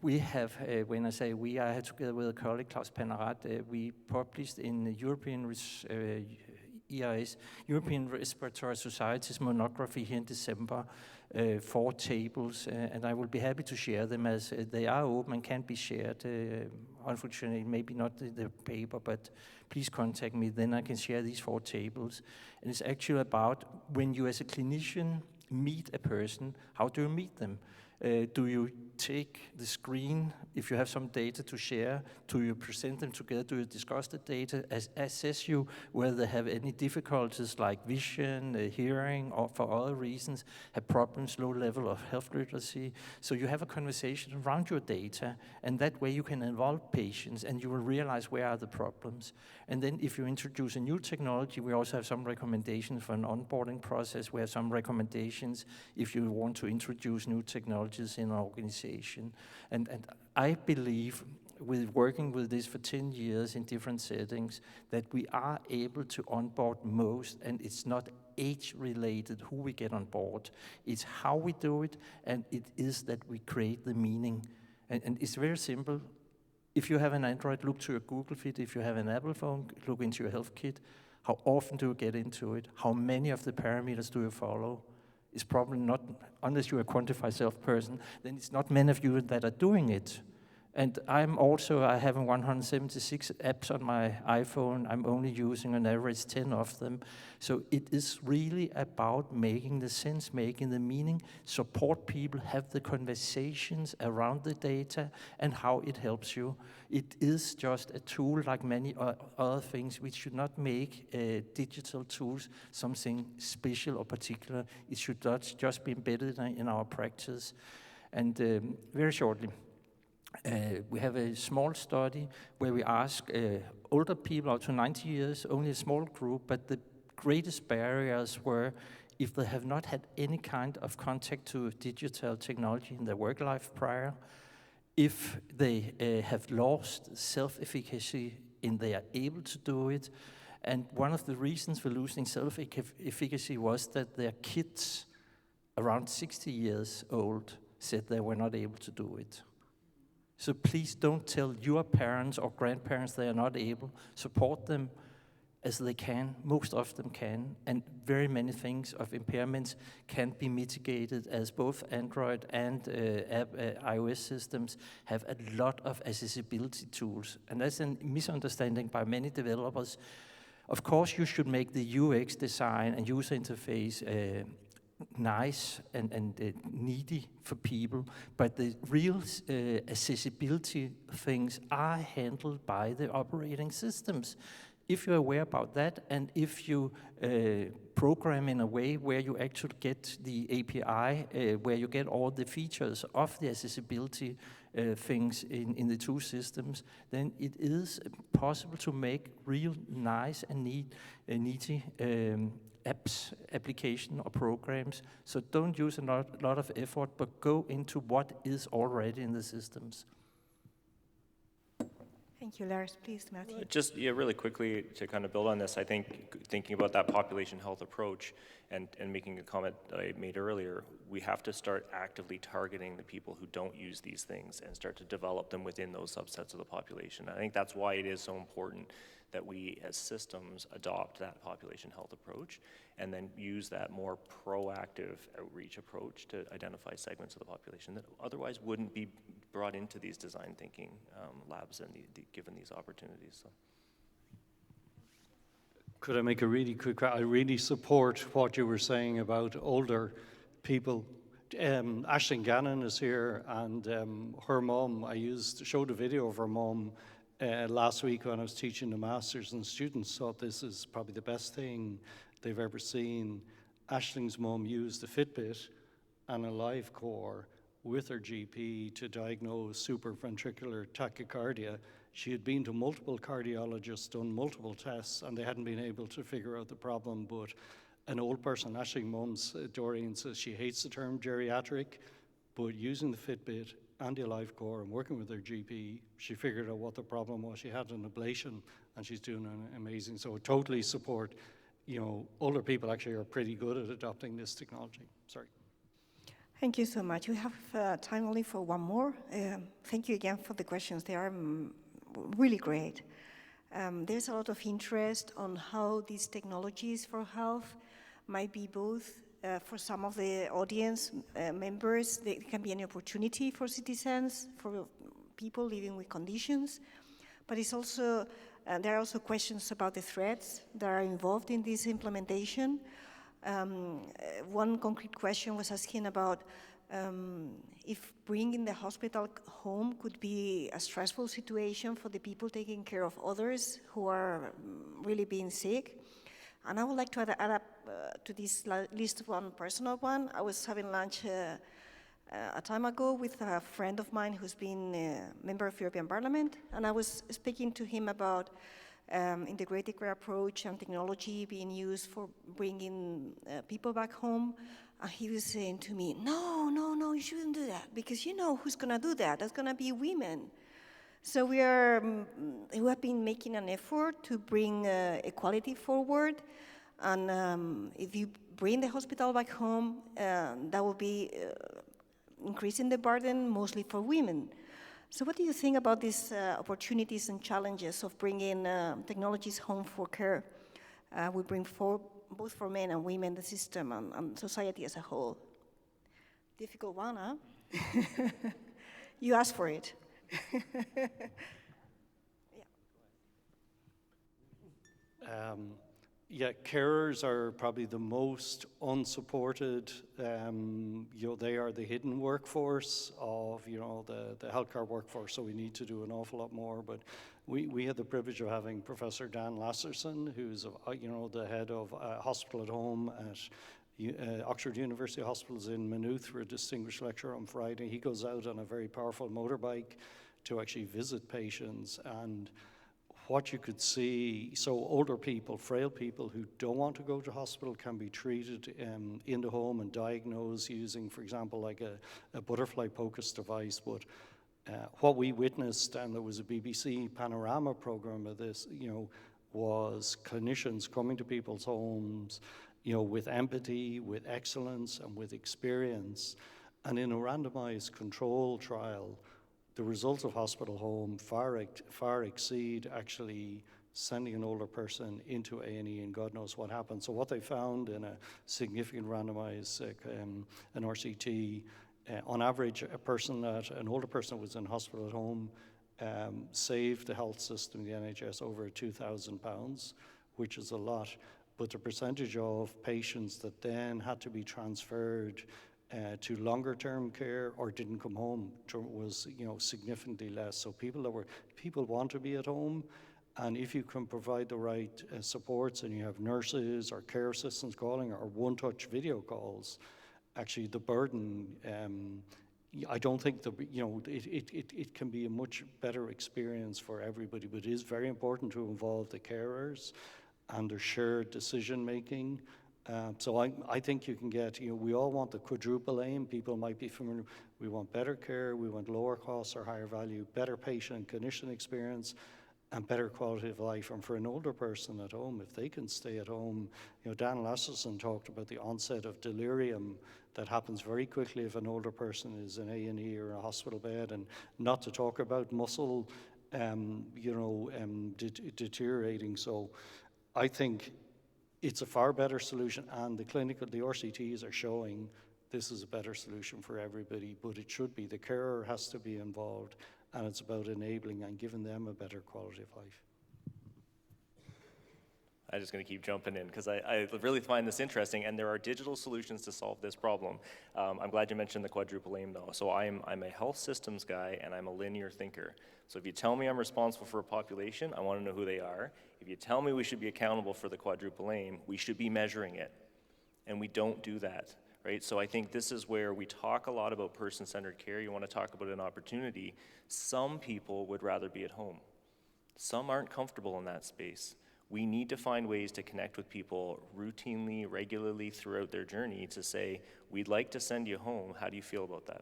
We have, when I say we, I had together with a colleague, Klaus Pannerat, we published in the European ERS, European Respiratory Society's monography here in December, 4 tables, and I will be happy to share them as they are open and can be shared. Unfortunately, maybe not the paper, but please contact me, then I can share these 4 tables. And it's actually about when you as a clinician meet a person, how do you meet them? Do you take the screen, if you have some data to share, do you present them together, do you discuss the data, assess you whether they have any difficulties like vision, hearing, or for other reasons, have problems, low level of health literacy. So you have a conversation around your data, and that way you can involve patients and you will realize where are the problems. And then if you introduce a new technology, we also have some recommendations for an onboarding process. We have some recommendations if you want to introduce new technologies in an organization. And I believe, with working with this for 10 years in different settings, that we are able to onboard most, and it's not age-related who we get on board. It's how we do it, and it is that we create the meaning. And it's very simple. If you have an Android, look to your Google Fit. If you have an Apple phone, look into your health kit. How often do you get into it? How many of the parameters do you follow? It's probably not, unless you're a quantified self person, then it's not many of you that are doing it. And I have 176 apps on my iPhone. I'm only using on average 10 of them. So it is really about making the sense, making the meaning, support people, have the conversations around the data and how it helps you. It is just a tool like many other things. We should not make digital tools something special or particular. It should just be embedded in our practice. And very shortly, we have a small study where we ask older people up to 90 years, only a small group, but the greatest barriers were if they have not had any kind of contact to digital technology in their work life prior, if they have lost self-efficacy and they are able to do it. And one of the reasons for losing self-efficacy was that their kids around 60 years old said they were not able to do it. So please don't tell your parents or grandparents they are not able. Support them. as they can. Most of them can, and very many things of impairments can be mitigated, as both Android and iOS systems have a lot of accessibility tools. And that's a misunderstanding by many developers. Of course, you should make the UX design and user interface nice and needy for people, but the real accessibility things are handled by the operating systems. If you're aware about that, and if you program in a way where you actually get the API, where you get all the features of the accessibility things in the two systems, then it is possible to make real nice and needy apps, application or programs. So don't use a lot of effort, but go into what is already in the systems. Thank you, Lars. Please, Matthew. Just really quickly to kind of build on this, I think thinking about that population health approach and making a comment that I made earlier, we have to start actively targeting the people who don't use these things and start to develop them within those subsets of the population. I think that's why it is so important that we as systems adopt that population health approach and then use that more proactive outreach approach to identify segments of the population that otherwise wouldn't be brought into these design thinking labs and given these opportunities. So. Could I make a really quick? I really support what you were saying about older people. Aisling Gannon is here, and her mum, showed a video of her mum last week when I was teaching the masters, and students thought this is probably the best thing they've ever seen. Aisling's mum used a Fitbit and a live core with her GP to diagnose supraventricular tachycardia. She had been to multiple cardiologists, done multiple tests, and they hadn't been able to figure out the problem. But an old person, Aisling's mum's, Doreen says she hates the term geriatric, but using the Fitbit and the live core and working with her GP, she figured out what the problem was. She had an ablation, and she's doing amazing. So I totally support, older people actually are pretty good at adopting this technology. Sorry. Thank you so much. We have time only for one more. Thank you again for the questions. They are really great. There's a lot of interest on how these technologies for health might be both for some of the audience members. They can be an opportunity for citizens, for people living with conditions, but it's also there are also questions about the threats that are involved in this implementation. One concrete question was asking about if bringing the hospital home could be a stressful situation for the people taking care of others who are really being sick. And I would like to add up to this list one personal one. I was having lunch a time ago with a friend of mine who's been a member of European Parliament, and I was speaking to him about integrated care approach and technology being used for bringing people back home. And he was saying to me, no, you shouldn't do that, because you know who's going to do that? That's going to be women. So we have been making an effort to bring equality forward. And if you bring the hospital back home, that will be increasing the burden mostly for women. So what do you think about these opportunities and challenges of bringing technologies home for care? We bring both for men and women, the system and society as a whole. Difficult one, huh? You asked for it. Carers are probably the most unsupported. They are the hidden workforce of, the healthcare workforce, so we need to do an awful lot more. But we had the privilege of having Professor Dan Lasserson, who's, the head of Hospital at Home at Oxford University Hospitals in Maynooth, for a distinguished lecture on Friday. He goes out on a very powerful motorbike to actually visit patients, and what you could see, so older people, frail people who don't want to go to hospital can be treated in the home and diagnosed using, for example, like a butterfly POCUS device. But what we witnessed, and there was a BBC Panorama program of this, was clinicians coming to people's homes, with empathy, with excellence, and with experience. And in a randomized control trial, the results of hospital home far exceed actually sending an older person into A&E, and God knows what happened. So what they found in a significant randomized, an RCT, on average, an older person who was in hospital at home saved the health system, the NHS, over £2,000, which is a lot. But the percentage of patients that then had to be transferred to longer-term care or didn't come home was, significantly less. So people want to be at home, and if you can provide the right supports, and you have nurses or care assistants calling or one-touch video calls, actually the burden, I don't think it can be a much better experience for everybody, but it is very important to involve the carers and their shared decision making. So I think you can get, we all want the quadruple aim. People might be familiar. We want better care, we want lower costs or higher value, better patient and clinician experience, and better quality of life. And for an older person at home, if they can stay at home, Dan Lasserson talked about the onset of delirium that happens very quickly if an older person is in A&E or a hospital bed, and not to talk about muscle, deteriorating. So I think it's a far better solution, and the RCTs are showing this is a better solution for everybody, but it should be. The carer has to be involved, and it's about enabling and giving them a better quality of life. I'm just going to keep jumping in because I really find this interesting, and there are digital solutions to solve this problem. I'm glad you mentioned the quadruple aim, though. So I'm a health systems guy, and I'm a linear thinker. So if you tell me I'm responsible for a population, I want to know who they are. If you tell me we should be accountable for the quadruple aim, we should be measuring it, and we don't do that. Right? So I think this is where we talk a lot about person-centered care. You want to talk about an opportunity. Some people would rather be at home. Some aren't comfortable in that space. We need to find ways to connect with people routinely, regularly throughout their journey to say, we'd like to send you home. How do you feel about that?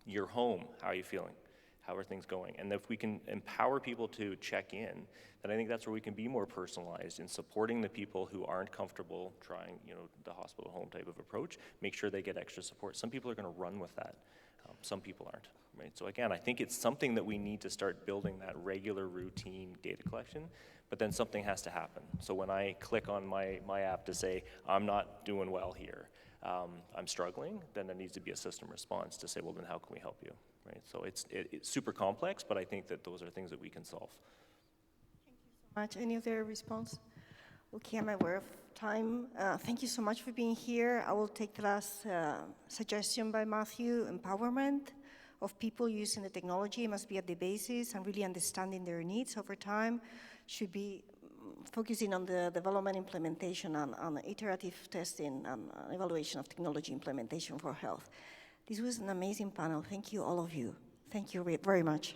You're home. How are you feeling? How are things going? And if we can empower people to check in, then I think that's where we can be more personalized in supporting the people who aren't comfortable trying, the hospital home type of approach. Make sure they get extra support. Some people are going to run with that. Some people aren't. Right? So again, I think it's something that we need to start building, that regular routine data collection, but then something has to happen. So when I click on my app to say, I'm not doing well here, I'm struggling, then there needs to be a system response to say, well, then how can we help you? Right? So it's super complex, but I think that those are things that we can solve. Thank you so much. Any other response? Okay, I'm aware of time. Thank you so much for being here. I will take the last suggestion by Matthew. Empowerment of people using the technology must be at the basis, and really understanding their needs over time should be focusing on the development, implementation, and iterative testing and evaluation of technology implementation for health. This was an amazing panel. Thank you, all of you. Thank you very much.